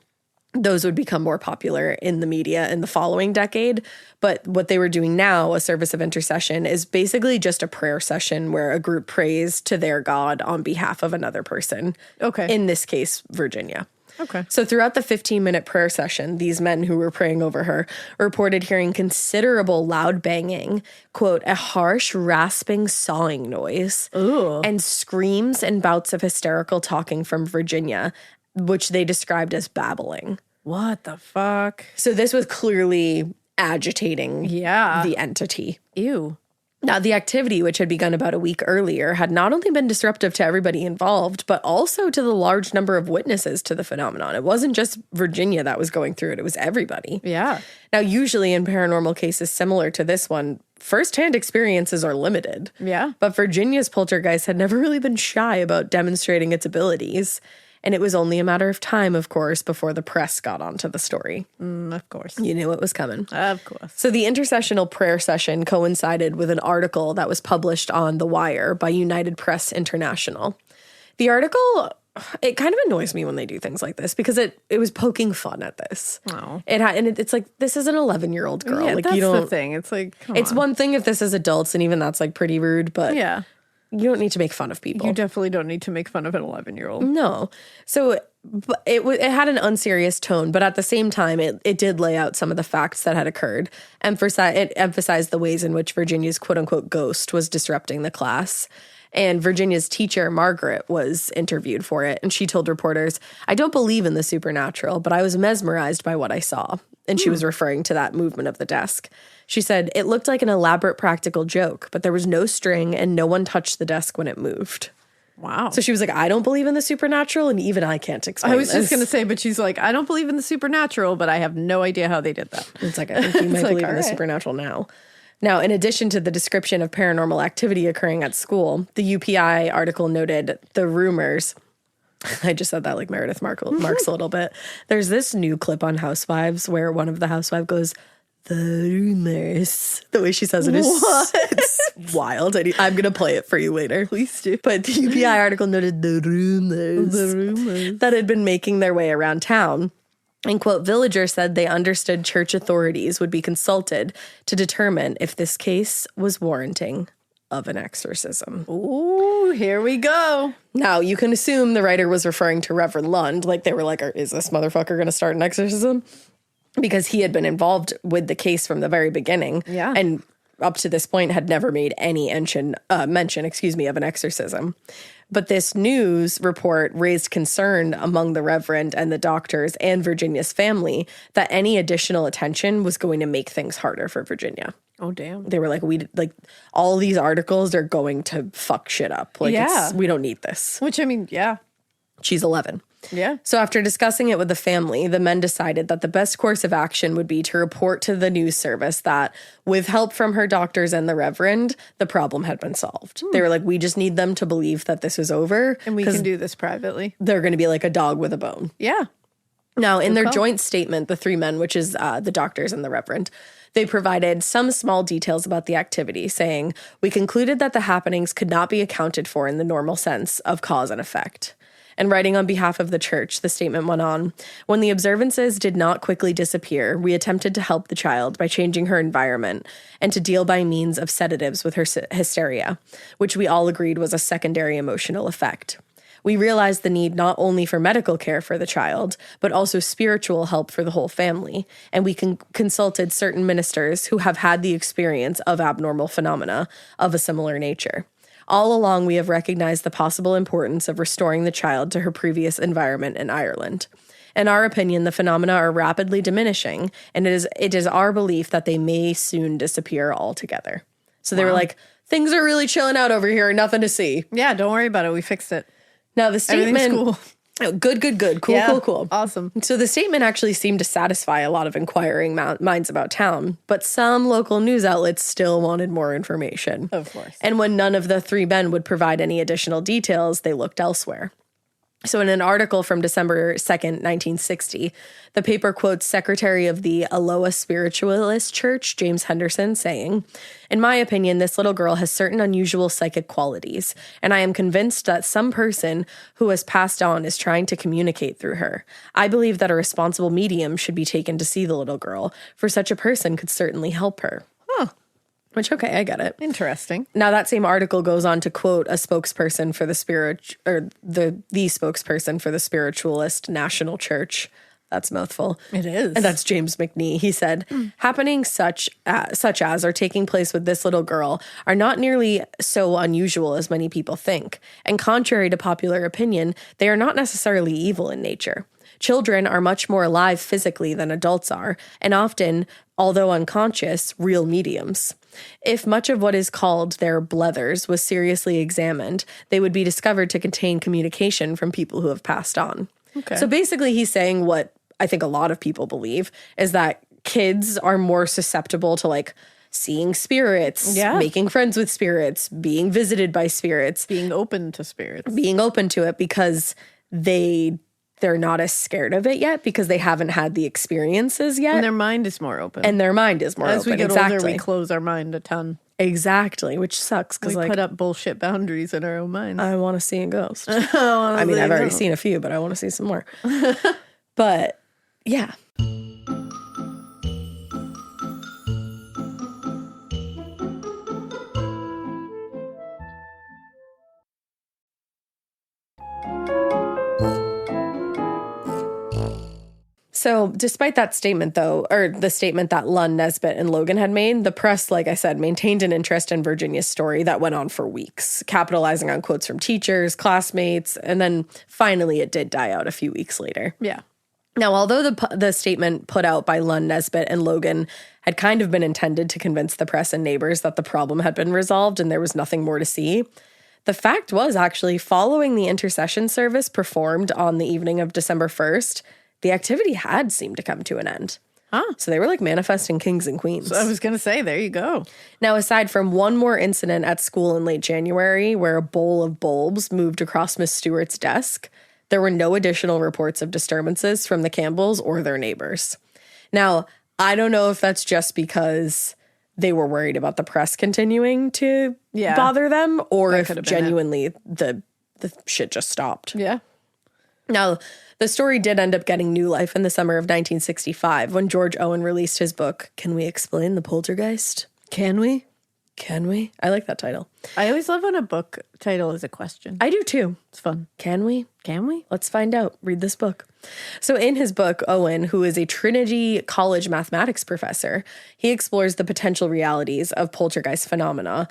Those would become more popular in the media in the following decade. But what they were doing now, a service of intercession, is basically just a prayer session where a group prays to their God on behalf of another person. Okay. In this case, Virginia. Okay. So throughout the 15-minute prayer session, these men who were praying over her reported hearing considerable loud banging, quote, a harsh, rasping, sawing noise, and screams and bouts of hysterical talking from Virginia, which they described as babbling. What the fuck? So this was clearly agitating the entity. Ew. Now, the activity, which had begun about a week earlier, had not only been disruptive to everybody involved, but also to the large number of witnesses to the phenomenon. It wasn't just Virginia that was going through it. It was everybody. Yeah. Now, usually in paranormal cases similar to this one, firsthand experiences are limited. Yeah. But Virginia's poltergeist had never really been shy about demonstrating its abilities. And it was only a matter of time, of course, before the press got onto the story. Of course. You knew it was coming. Of course. So the intercessional prayer session coincided with an article that was published on The Wire by United Press International. The article, it kind of annoys me when they do things like this because it was poking fun at this. Oh. It's like, this is an 11-year-old girl. Yeah, like, that's you don't, the thing. It's like, come it's on. one thing if this is adults, and even that's like pretty rude, but Yeah. you don't need to make fun of people. You definitely don't need to make fun of an 11-year-old. No. So it had an unserious tone, but at the same time, it did lay out some of the facts that had occurred. It emphasized the ways in which Virginia's quote-unquote ghost was disrupting the class. And Virginia's teacher, Margaret, was interviewed for it. And she told reporters, "I don't believe in the supernatural, but I was mesmerized by what I saw." And she was referring to that movement of the desk. She said, "It looked like an elaborate practical joke, but there was no string and no one touched the desk when it moved." Wow. So she was like, "I don't believe in the supernatural, and even I can't explain I was this." just going to say, but she's like, I don't believe in the supernatural, but I have no idea how they did that. It's like, I think you might like, believe in all the right. supernatural now. Now, in addition to the description of paranormal activity occurring at school, the UPI article noted the rumors. I just said that like Meredith Marks a little bit. There's this new clip on Housewives where one of the housewives goes, "The rumors." The way she says it is it's wild. I'm going to play it for you later. Please do. But the UPI article noted the rumors that had been making their way around town. And, quote, villagers said they understood church authorities would be consulted to determine if this case was warranting of an exorcism. Ooh, here we go. Now, you can assume the writer was referring to Reverend Lund. Like, they were like, "Is this motherfucker going to start an exorcism?" Because he had been involved with the case from the very beginning. Yeah. And up to this point had never made any mention of an exorcism. But this news report raised concern among the Reverend and the doctors and Virginia's family that any additional attention was going to make things harder for Virginia. Oh, damn. They were like, all these articles are going to fuck shit up. Like, we don't need this. Which, I mean, yeah. She's 11. Yeah. So after discussing it with the family, the men decided that the best course of action would be to report to the news service that, with help from her doctors and the Reverend, the problem had been solved. They were like, "We just need them to believe that this is over. And we can do this privately. They're going to be like a dog with a bone." Yeah. Now, in their joint statement, the three men, which is the doctors and the Reverend, they provided some small details about the activity, saying, "We concluded that the happenings could not be accounted for in the normal sense of cause and effect." And writing on behalf of the church, the statement went on, "When the observances did not quickly disappear, we attempted to help the child by changing her environment and to deal by means of sedatives with her hysteria, which we all agreed was a secondary emotional effect. We realized the need not only for medical care for the child, but also spiritual help for the whole family, and we consulted certain ministers who have had the experience of abnormal phenomena of a similar nature. All along, we have recognized the possible importance of restoring the child to her previous environment in Ireland. In our opinion, the phenomena are rapidly diminishing, and it is our belief that they may soon disappear altogether." So they were like, "Things are really chilling out over here, nothing to see." Yeah, don't worry about it. We fixed it. Now, the statement... Everything's cool. Oh, good. Cool. Awesome. So the statement actually seemed to satisfy a lot of inquiring minds about town, but some local news outlets still wanted more information. Of course. And when none of the three men would provide any additional details, they looked elsewhere. So in an article from December 2nd, 1960, the paper quotes Secretary of the Aloha Spiritualist Church, James Henderson, saying, "In my opinion, this little girl has certain unusual psychic qualities, and I am convinced that some person who has passed on is trying to communicate through her. I believe that a responsible medium should be taken to see the little girl, for such a person could certainly help her." Huh. Which, okay, I get it. Interesting. Now, that same article goes on to quote a spokesperson for the spokesperson for the Spiritualist National Church. That's a mouthful. It is. And that's James McNee. He said, "Happenings such as are taking place with this little girl are not nearly so unusual as many people think. And contrary to popular opinion, they are not necessarily evil in nature. Children are much more alive physically than adults are, and often, although unconscious, real mediums. If much of what is called their blethers was seriously examined, they would be discovered to contain communication from people who have passed on." Okay. So basically he's saying what I think a lot of people believe is that kids are more susceptible to like seeing spirits, making friends with spirits, being visited by spirits, Being open to spirits. being open to it because they're not as scared of it yet because they haven't had the experiences yet. And their mind is more open. And their mind is more As open. we get exactly. older, we close our mind a ton. Exactly, which sucks because We like put up bullshit boundaries in our own minds. I want to see a ghost. I mean, I've already seen a few, but I want to see some more. But yeah. So despite that statement, though, or the statement that Lund, Nesbitt, and Logan had made, the press, like I said, maintained an interest in Virginia's story that went on for weeks, capitalizing on quotes from teachers, classmates, and then finally it did die out a few weeks later. Yeah. Now, although the statement put out by Lund, Nesbitt, and Logan had kind of been intended to convince the press and neighbors that the problem had been resolved and there was nothing more to see, the fact was actually following the intercession service performed on the evening of December 1st, the activity had seemed to come to an end. So they were like manifesting kings and queens. So I was going to say, there you go. Now, aside from one more incident at school in late January where a bowl of bulbs moved across Miss Stewart's desk, there were no additional reports of disturbances from the Campbells or their neighbors. Now, I don't know if that's just because they were worried about the press continuing to bother them or That if genuinely the shit just stopped. Yeah. Now, the story did end up getting new life in the summer of 1965 when George Owen released his book, Can We Explain the Poltergeist? Can we? Can we? I like that title. I always love when a book title is a question. I do too. It's fun. Can we? Can we? Let's find out. Read this book. So in his book, Owen, who is a Trinity College mathematics professor, he explores the potential realities of poltergeist phenomena.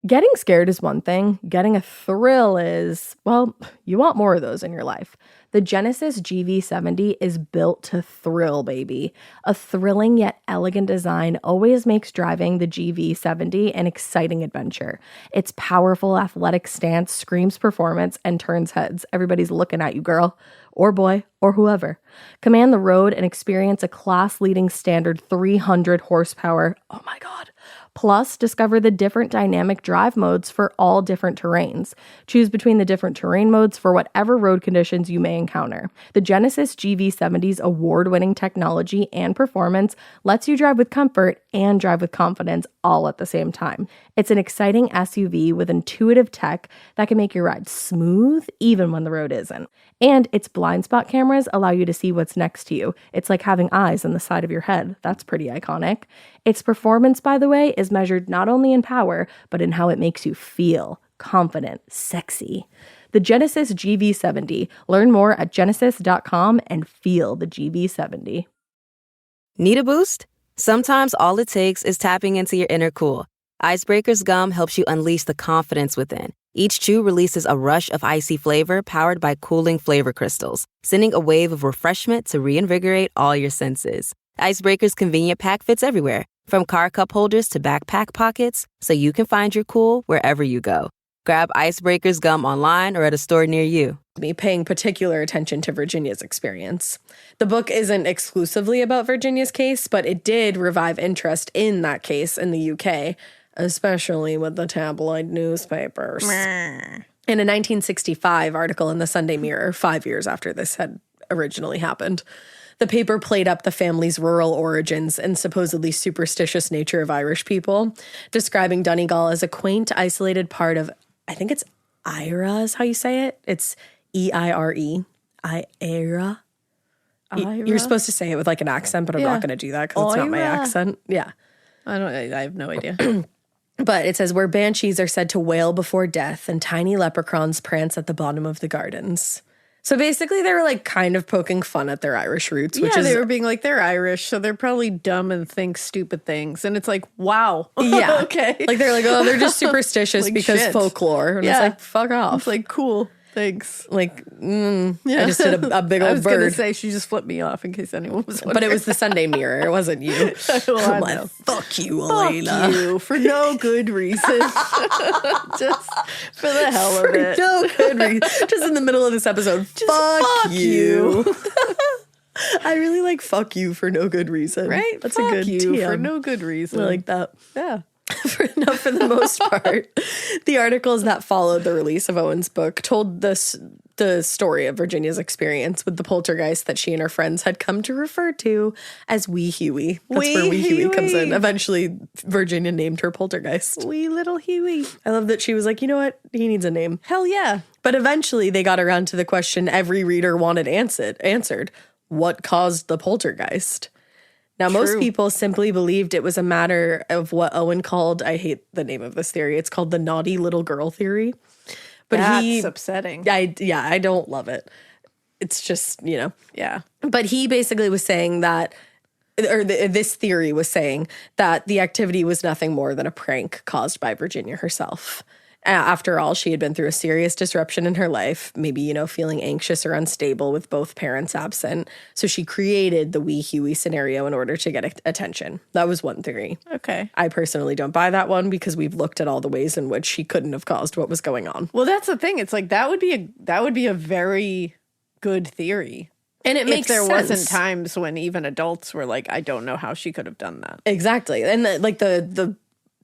Getting scared is one thing. Getting a thrill is, well, you want more of those in your life. The Genesis GV70 is built to thrill, baby. A thrilling yet elegant design always makes driving the GV70 an exciting adventure. Its powerful athletic stance screams performance and turns heads. Everybody's looking at you, girl, or boy, or whoever. Command the road and experience a class-leading standard 300 horsepower. Oh my God. Plus, discover the different dynamic drive modes for all different terrains. Choose between the different terrain modes for whatever road conditions you may encounter. The Genesis GV70's award-winning technology and performance lets you drive with comfort and drive with confidence all at the same time. It's an exciting SUV with intuitive tech that can make your ride smooth even when the road isn't. And its blind spot cameras allow you to see what's next to you. It's like having eyes on the side of your head. That's pretty iconic. Its performance, by the way, is measured not only in power, but in how it makes you feel confident, sexy. The Genesis GV70. Learn more at genesis.com and feel the GV70. Need a boost? Sometimes all it takes is tapping into your inner cool. Icebreaker's gum helps you unleash the confidence within. Each chew releases a rush of icy flavor powered by cooling flavor crystals, sending a wave of refreshment to reinvigorate all your senses. Icebreaker's convenient pack fits everywhere, from car cup holders to backpack pockets, so you can find your cool wherever you go. Grab Icebreaker's gum online or at a store near you. Me paying particular attention to Virginia's experience. The book isn't exclusively about Virginia's case, but it did revive interest in that case in the UK, especially with the tabloid newspapers. In a 1965 article in the Sunday Mirror, 5 years after this had originally happened, the paper played up the family's rural origins and supposedly superstitious nature of Irish people, describing Donegal as a quaint, isolated part of, I think it's Ira is how you say it. It's E-I-R-E. Ira. You're supposed to say it with like an accent, but I'm not going to do that because it's not my accent. Yeah. I have no idea. But it says, where banshees are said to wail before death and tiny leprechauns prance at the bottom of the gardens. So basically they were like kind of poking fun at their Irish roots. Which they were being like, they're Irish, so they're probably dumb and think stupid things. And it's like, wow. Yeah. Okay. Like they're like, oh, they're just superstitious like because shit. Folklore. And it's like, fuck off. It's like, cool. Thanks. Like, I just did a big old I was bird. going to say, she just flipped me off in case anyone was wondering. But it was the Sunday Mirror. It wasn't you. Well, I'm like, fuck you, Elena. Fuck you, for no good reason. Just for the hell of it. No good reason. Just in the middle of this episode, just fuck you. I really like fuck you for no good reason. Right? That's fuck a good you TM. for no good reason. I like that. Yeah. For the most part, the articles that followed the release of Owen's book told the story of Virginia's experience with the poltergeist that she and her friends had come to refer to as Wee Hughie. That's where Wee Hughie comes in. Eventually, Virginia named her poltergeist. Wee little Hughie. I love that she was like, you know what? He needs a name. Hell yeah. But eventually, they got around to the question every reader wanted answered. What caused the poltergeist? Now, most people simply believed it was a matter of what Owen called, I hate the name of this theory, it's called the naughty little girl theory. But That's upsetting. I don't love it. it's just, you know. Yeah. But he basically was saying that, or this theory was saying that the activity was nothing more than a prank caused by Virginia herself. After all, she had been through a serious disruption in her life, maybe, you know, feeling anxious or unstable with both parents absent. So she created the wee Hughie scenario in order to get attention. That was one theory. Okay. I personally don't buy that one because we've looked at all the ways in which she couldn't have caused what was going on. Well, that's the thing. It's like that would be a very good theory. And it makes sense. There wasn't sense. times when even adults were like, I don't know how she could have done that. Exactly. And the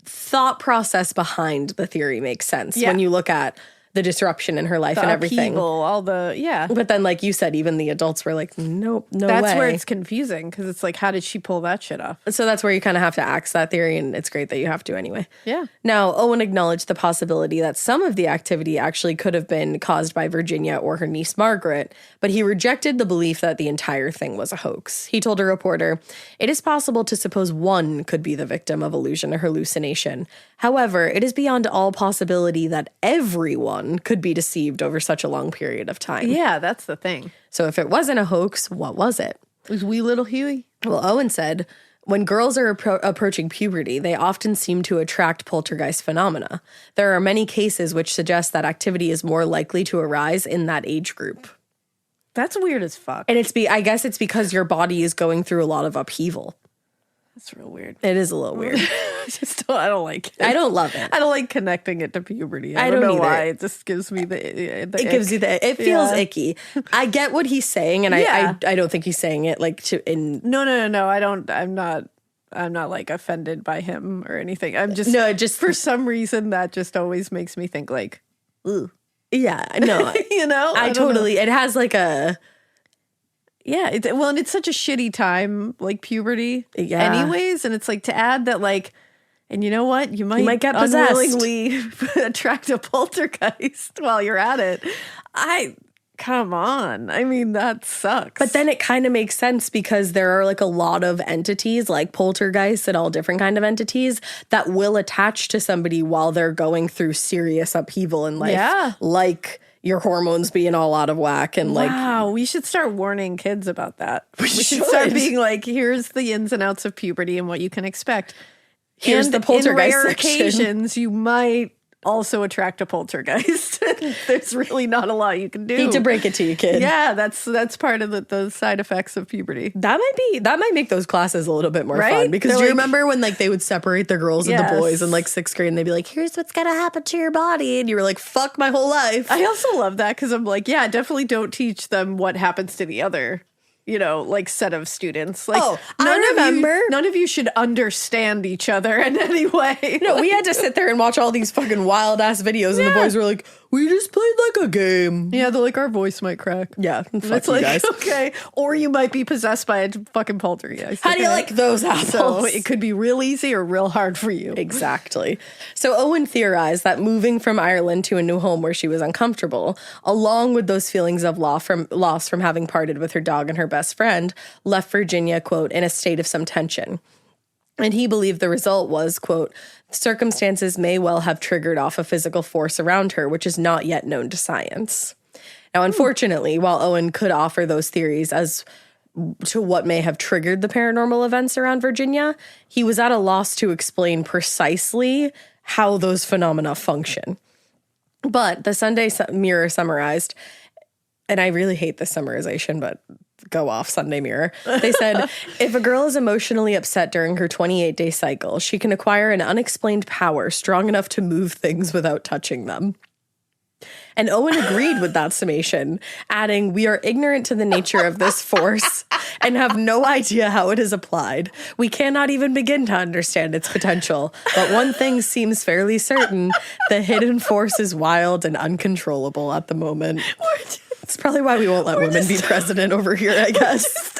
thought process behind the theory makes sense when you look at the disruption in her life and everything. All the, yeah. But then, like you said, even the adults were like, nope, no way. That's where it's confusing because it's like, how did she pull that shit off? So that's where you kind of have to axe that theory, and it's great that you have to anyway. Yeah. Now, Owen acknowledged the possibility that some of the activity actually could have been caused by Virginia or her niece Margaret, but he rejected the belief that the entire thing was a hoax. He told a reporter, "It is possible to suppose one could be the victim of illusion or hallucination. However, it is beyond all possibility that everyone could be deceived over such a long period of time." Yeah, that's the thing. So if it wasn't a hoax, what was it? It was wee little Hughie. Well, Owen said, when girls are approaching puberty, they often seem to attract poltergeist phenomena. There are many cases which suggest that activity is more likely to arise in that age group. That's weird as fuck. And I guess it's because your body is going through a lot of upheaval. That's real weird. It is a little weird. I don't like it. I don't love it. I don't like connecting it to puberty. I don't don't know either. why. It just gives me the It gives you it feels icky. I get what he's saying, and Yeah. I don't think he's saying it like to in. No. I don't. I'm not like offended by him or anything. I'm just just for some reason that just always makes me think like, ooh, Yeah, no, you know. I don't know. totally. It has like a. Yeah, and it's such a shitty time, like puberty, Yeah. anyways. And it's like to add that, like, and you know what? You might get possessed. unwillingly attract a poltergeist while you're at it. Come on. I mean, that sucks. But then it kind of makes sense because there are like a lot of entities, like poltergeists and all different kind of entities that will attach to somebody while they're going through serious upheaval in life. Yeah. Like your hormones being all out of whack and like. Wow, we should start warning kids about that. We should start being like, here's the ins and outs of puberty and what you can expect. Here's And the poltergeist in rare section. occasions, you might also attract a poltergeist. There's really not a lot you can do. Hate to break it to you, kid. Yeah, that's part of the side effects of puberty. That might make those classes a little bit more Right? fun because They're do you like- remember when like they would separate the girls and the Yes. boys in like 6th grade and they'd be like, here's what's gonna happen to your body, and you were like, fuck my whole life. I also love that because I'm like, yeah, definitely don't teach them what happens to the other, like set of students. Like, I remember. none of you should understand each other in any way. No, we had to sit there and watch all these fucking wild ass videos, and the boys were like, we just played like a game. Yeah, they're like, our voice might crack. Yeah, fuck It's you like, guys. okay. Or you might be possessed by a fucking poltergeist. How do you okay? like those apples? So it could be real easy or real hard for you. Exactly. So Owen theorized that moving from Ireland to a new home where she was uncomfortable, along with those feelings of loss from having parted with her dog and her best friend, left Virginia, quote, in a state of some tension. And he believed the result was, quote, circumstances may well have triggered off a physical force around her, which is not yet known to science. Now, unfortunately, while Owen could offer those theories as to what may have triggered the paranormal events around Virginia, he was at a loss to explain precisely how those phenomena function. But the Sunday Mirror summarized, and I really hate this summarization, but go off, Sunday Mirror. They said, if a girl is emotionally upset during her 28-day cycle, she can acquire an unexplained power strong enough to move things without touching them. And Owen agreed with that summation, adding, we are ignorant to the nature of this force and have no idea how it is applied. We cannot even begin to understand its potential. But one thing seems fairly certain, the hidden force is wild and uncontrollable at the moment. It's probably why we won't let women be president over here, I guess.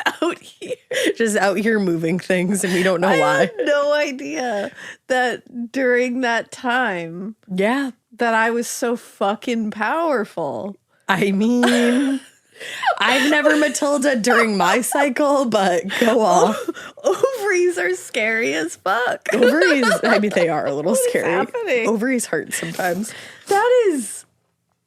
Just out here moving things, and we don't know why. I had no idea that during that time Yeah. that I was so fucking powerful. I mean, I've never Matilda during my cycle, but go off. Ovaries are scary as fuck. Ovaries, I mean, they are a little scary. happening? Ovaries hurt sometimes. That is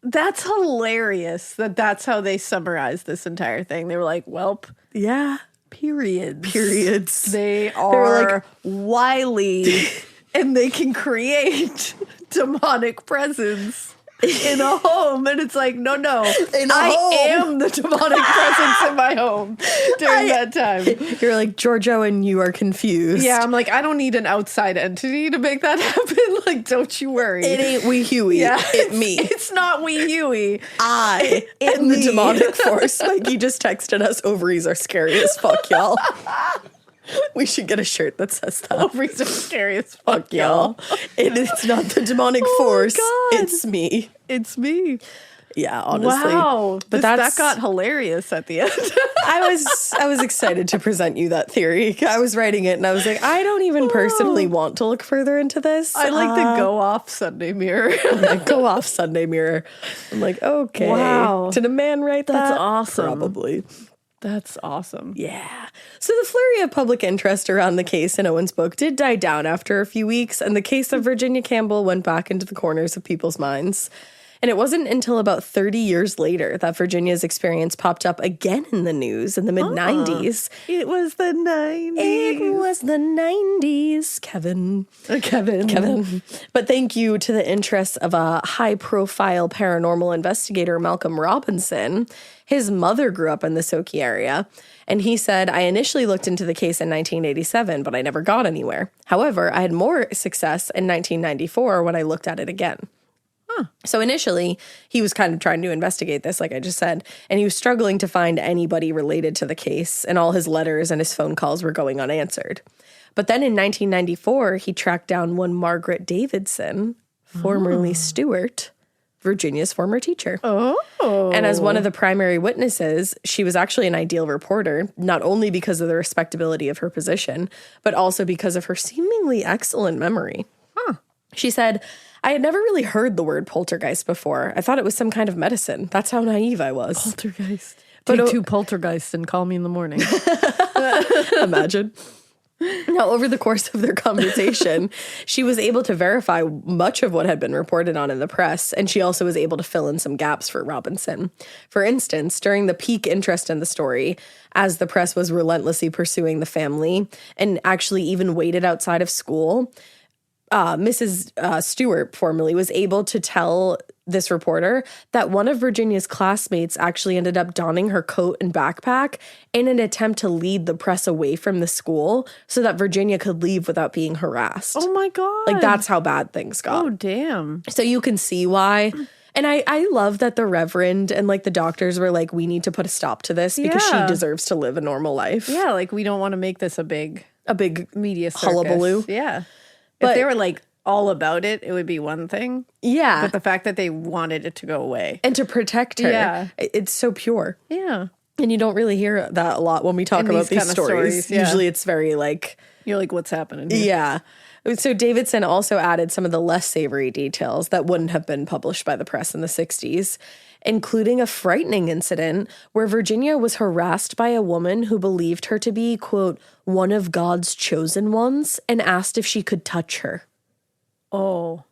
That's hilarious that's how they summarized this entire thing. They were like, welp, Yeah. periods. They are wily and they can create demonic presence in a home. And it's like, no, I am the demonic presence in my home during that time. You're like, Giorgio, and you are confused. Yeah, I'm like, I don't need an outside entity to make that happen. Like, don't you worry. It ain't wee Hughie. Yeah, It me. It's not wee Hughie. I am the demonic force. Like, he just texted us, ovaries are scary as fuck, y'all. We should get a shirt that says that. Ovaries are scary as Fuck, y'all. It's not the demonic force. God. It's me. It's me. Yeah, honestly. Wow. But that got hilarious at the end. I was excited to present you that theory. I was writing it and I was like, I don't even personally want to look further into this. I like the go off Sunday mirror. Like, go off Sunday mirror. I'm like, okay. Wow. Did a man write that? That's awesome. Probably. That's awesome. Yeah. So the flurry of public interest around the case in Owen's book did die down after a few weeks, and the case of Virginia Campbell went back into the corners of people's minds. And it wasn't until about 30 years later that Virginia's experience popped up again in the news in the mid-90s. It was the 90s. It was the 90s, Kevin. Kevin. But thank you to the interest of a high-profile paranormal investigator, Malcolm Robinson. His mother grew up in the Sauchie area, and he said, I initially looked into the case in 1987, but I never got anywhere. However, I had more success in 1994 when I looked at it again. So initially, he was kind of trying to investigate this, like I just said, and he was struggling to find anybody related to the case, and all his letters and his phone calls were going unanswered. But then in 1994, he tracked down one Margaret Davidson, formerly Stewart, Virginia's former teacher. Oh. And as one of the primary witnesses, she was actually an ideal reporter, not only because of the respectability of her position, but also because of her seemingly excellent memory. She said, I had never really heard the word poltergeist before. I thought it was some kind of medicine. That's how naive I was. Poltergeist. But Take 2 poltergeists and call me in the morning. Imagine. Now, over the course of their conversation, she was able to verify much of what had been reported on in the press, and she also was able to fill in some gaps for Robinson. For instance, during the peak interest in the story, as the press was relentlessly pursuing the family and actually even waited outside of school, Mrs. Stewart, formerly, was able to tell this reporter that one of Virginia's classmates actually ended up donning her coat and backpack in an attempt to lead the press away from the school so that Virginia could leave without being harassed. Oh my God. Like, that's how bad things got. Oh, damn. So you can see why. And I love that the reverend and like the doctors were like, we need to put a stop to this because she deserves to live a normal life. Yeah, like we don't want to make this a big media circus. Hullabaloo. Yeah. But if they were like all about it, it would be one thing. Yeah. But the fact that they wanted it to go away. And to protect her. Yeah. It's so pure. Yeah. And you don't really hear that a lot when we talk about these stories. Yeah. Usually it's very like... You're like, what's happening here? Yeah. So Davidson also added some of the less savory details that wouldn't have been published by the press in the 60s, including a frightening incident where Virginia was harassed by a woman who believed her to be, quote, one of God's chosen ones and asked if she could touch her. Oh.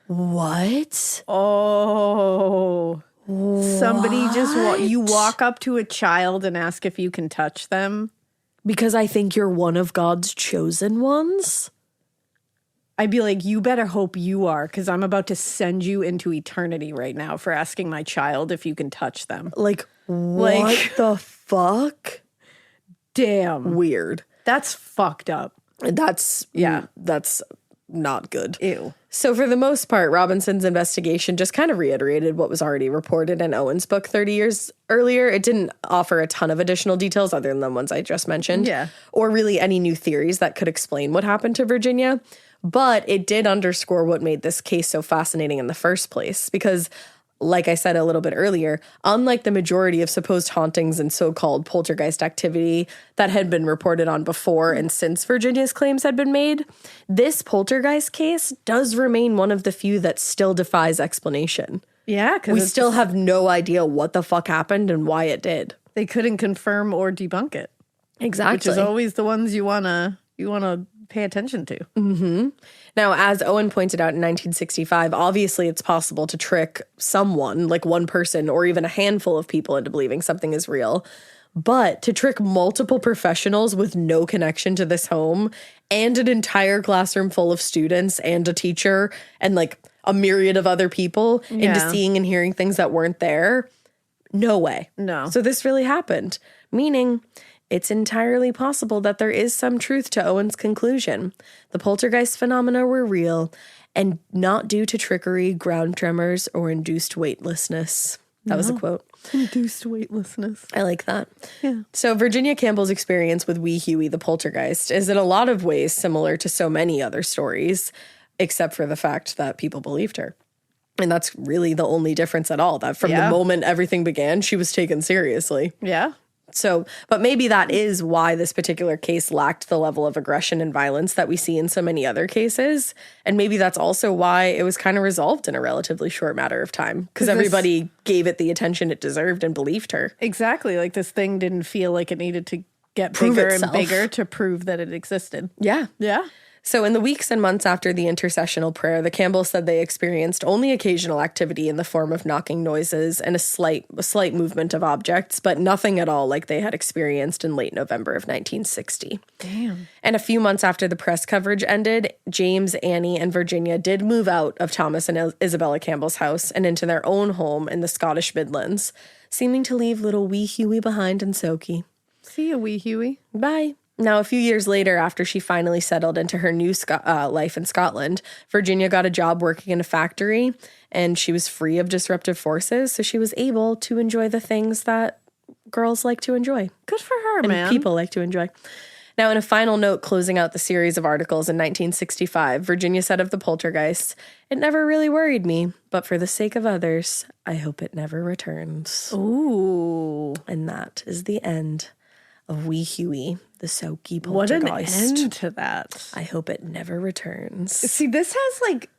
What? Oh. What? Somebody just, you walk up to a child and ask if you can touch them. Because I think you're one of God's chosen ones? I'd be like, you better hope you are, because I'm about to send you into eternity right now for asking my child if you can touch them. Like, what the fuck? Damn. Weird. That's fucked up. That's not good. Ew. So for the most part, Robinson's investigation just kind of reiterated what was already reported in Owen's book 30 years earlier. It didn't offer a ton of additional details other than the ones I just mentioned. Yeah. Or really any new theories that could explain what happened to Virginia. But it did underscore what made this case so fascinating in the first place. Because, like I said a little bit earlier, unlike the majority of supposed hauntings and so-called poltergeist activity that had been reported on before and since Virginia's claims had been made, this poltergeist case does remain one of the few that still defies explanation. Yeah, because we still have no idea what the fuck happened and why it did. They couldn't confirm or debunk it. Exactly. Which is always the ones you wanna pay attention to. Now, as Owen pointed out in 1965, obviously it's possible to trick someone, like one person or even a handful of people, into believing something is real. But to trick multiple professionals with no connection to this home and an entire classroom full of students and a teacher and like a myriad of other people into seeing and hearing things that weren't there, no way. No. So this really happened, meaning it's entirely possible that there is some truth to Owen's conclusion. The poltergeist phenomena were real and not due to trickery, ground tremors, or induced weightlessness. That was a quote. Induced weightlessness. I like that. Yeah. So Virginia Campbell's experience with wee Hughie the poltergeist is in a lot of ways similar to so many other stories, except for the fact that people believed her. And that's really the only difference at all, that from the moment everything began, she was taken seriously. Yeah. So, but maybe that is why this particular case lacked the level of aggression and violence that we see in so many other cases. And maybe that's also why it was kind of resolved in a relatively short matter of time, because everybody gave it the attention it deserved and believed her. Exactly. Like this thing didn't feel like it needed to get Prove bigger itself. and bigger to prove that it existed. Yeah. Yeah. So in the weeks and months after the intercessional prayer, the Campbells said they experienced only occasional activity in the form of knocking noises and a slight movement of objects, but nothing at all like they had experienced in late November of 1960. Damn. And a few months after the press coverage ended, James, Annie, and Virginia did move out of Thomas and Isabella Campbell's house and into their own home in the Scottish Midlands, seeming to leave little wee Hughie behind in Sauchie. See ya, wee Hughie. Bye. Now, a few years later, after she finally settled into her new life in Scotland, Virginia got a job working in a factory, and she was free of disruptive forces, so she was able to enjoy the things that girls like to enjoy. Good for her, And man. people like to enjoy. Now, in a final note closing out the series of articles in 1965, Virginia said of the poltergeist, "It never really worried me, but for the sake of others, I hope it never returns." Ooh. And that is the end of wee Hughie, the Sauchie What an poltergeist. end to that. I hope it never returns. See, this has like,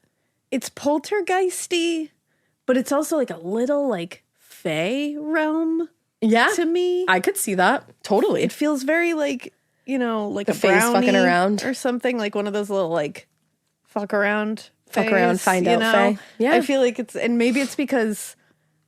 it's poltergeisty, but it's also like a little like fae realm Yeah, to me. I could see that. Totally. It feels very like, you know, like a fae's fucking brownie around. or something, like one of those little like fuck around, Find out fae. Yeah. I feel like it's, and maybe it's because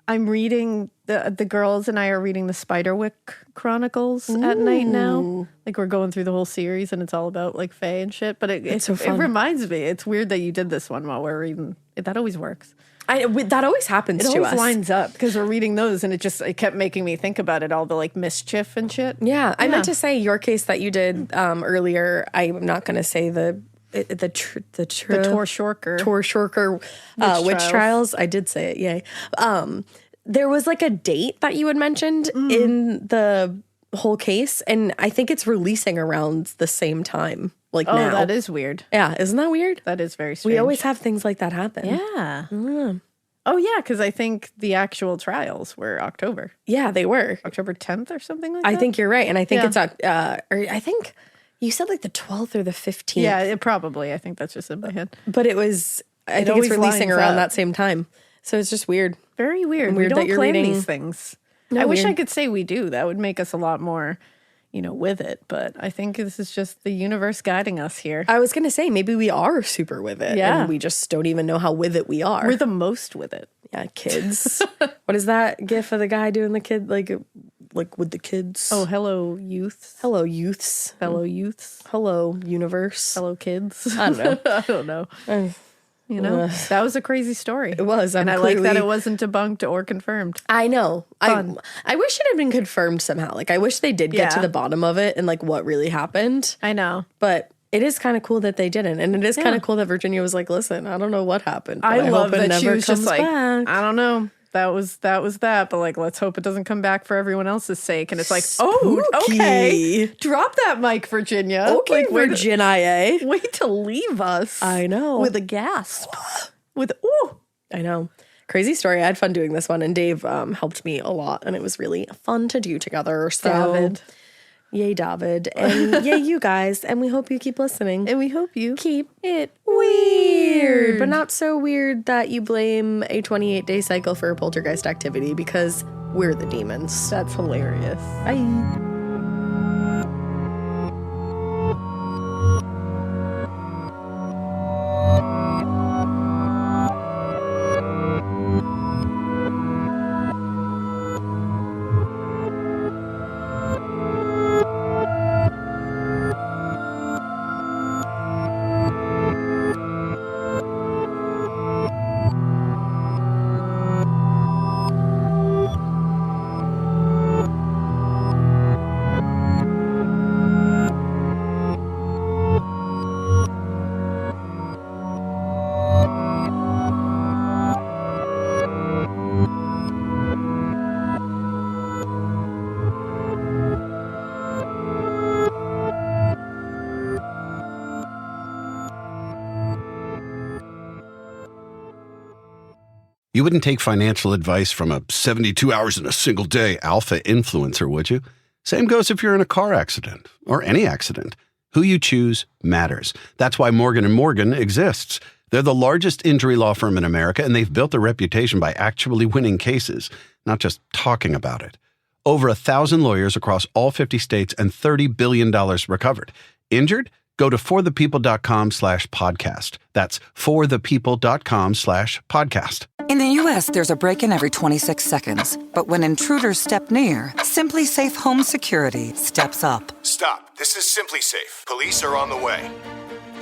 I'm reading the girls and I are reading the Spiderwick Chronicles at night now. Like we're going through the whole series and it's all about like fae and shit. But it so fun. It reminds me. It's weird that you did this one while we're reading. That always works. That always happens It to always us. lines up because we're reading those and it kept making me think about it, all the like mischief and shit. Yeah, I meant to say your case that you did earlier. I'm not going to say the Tor Shorker. witch trials. I did say it. Yay. There was like a date that you had mentioned in the whole case, and I think it's releasing around the same time. Like now. That is weird. Yeah, isn't that weird? That is very strange. We always have things like that happen. Yeah. Oh, yeah, because I think the actual trials were October. Yeah, they were. October 10th or something like that? I think you're right. And I think Yeah. it's, or I think you said like the 12th or the 15th. Yeah, it probably. I think that's just in my head. But it was, I think it's always releasing lines around up. that same time. So it's just weird. Very weird. Weird We that don't you're plan reading- these things. No, I wish weird. I could say we do. That would make us a lot more, with it. But I think this is just the universe guiding us here. I was going to say, maybe we are super with it. Yeah. And we just don't even know how with it we are. We're the most with it. Yeah, kids. What is that gif of the guy doing the kid, like with the kids? Oh, hello, youths. Hello, youths. Fellow youths. Hello, universe. Fellow kids. I don't know. I don't know. That was a crazy story. It was. And I like that it wasn't debunked or confirmed. I know. Fun. I wish it had been confirmed somehow. Like, I wish they did get to Yeah. the bottom of it and like what really happened. I know. But it is kind of cool that they didn't. And it is kind of cool that Virginia was like, listen, I don't know what happened. But I love hope it that she never was just comes like, back. I don't know. That was that, but like, let's hope it doesn't come back for everyone else's sake. And it's like, oh, okay, Spooky. drop that mic, Virginia. Okay, Like, wait- Virginia. Wait to leave us. I know. with a gasp. With ooh, I know. Crazy story. I had fun doing this one, and Dave helped me a lot, and it was really fun to do together. So, David. Yay, David. And yay, you guys. And we hope you keep listening. And we hope you Keep it weird, but not so weird that you blame a 28-day cycle for a poltergeist activity, because we're the demons. That's hilarious. Bye. You wouldn't take financial advice from a 72 hours in a single day alpha influencer, would you? Same goes if you're in a car accident or any accident. Who you choose matters. That's why Morgan & Morgan exists. They're the largest injury law firm in America, and they've built a reputation by actually winning cases, not just talking about it. Over 1,000 lawyers across all 50 states and $30 billion recovered. Injured? Go to forthepeople.com/podcast. That's forthepeople.com/podcast. In the U.S., there's a break-in every 26 seconds. But when intruders step near, Simply Safe Home Security steps up. Stop. This is Simply Safe. Police are on the way.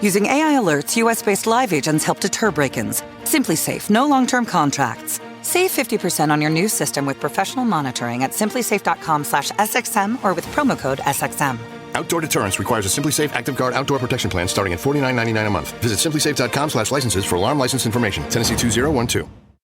Using AI alerts, U.S.-based live agents help deter break-ins. Simply Safe, no long-term contracts. Save 50% on your new system with professional monitoring at simplysafe.com/SXM or with promo code SXM. Outdoor deterrence requires a Simply Safe Active Guard outdoor protection plan starting at $49.99 a month. Visit simplysafe.com/licenses for alarm license information. Tennessee 2012.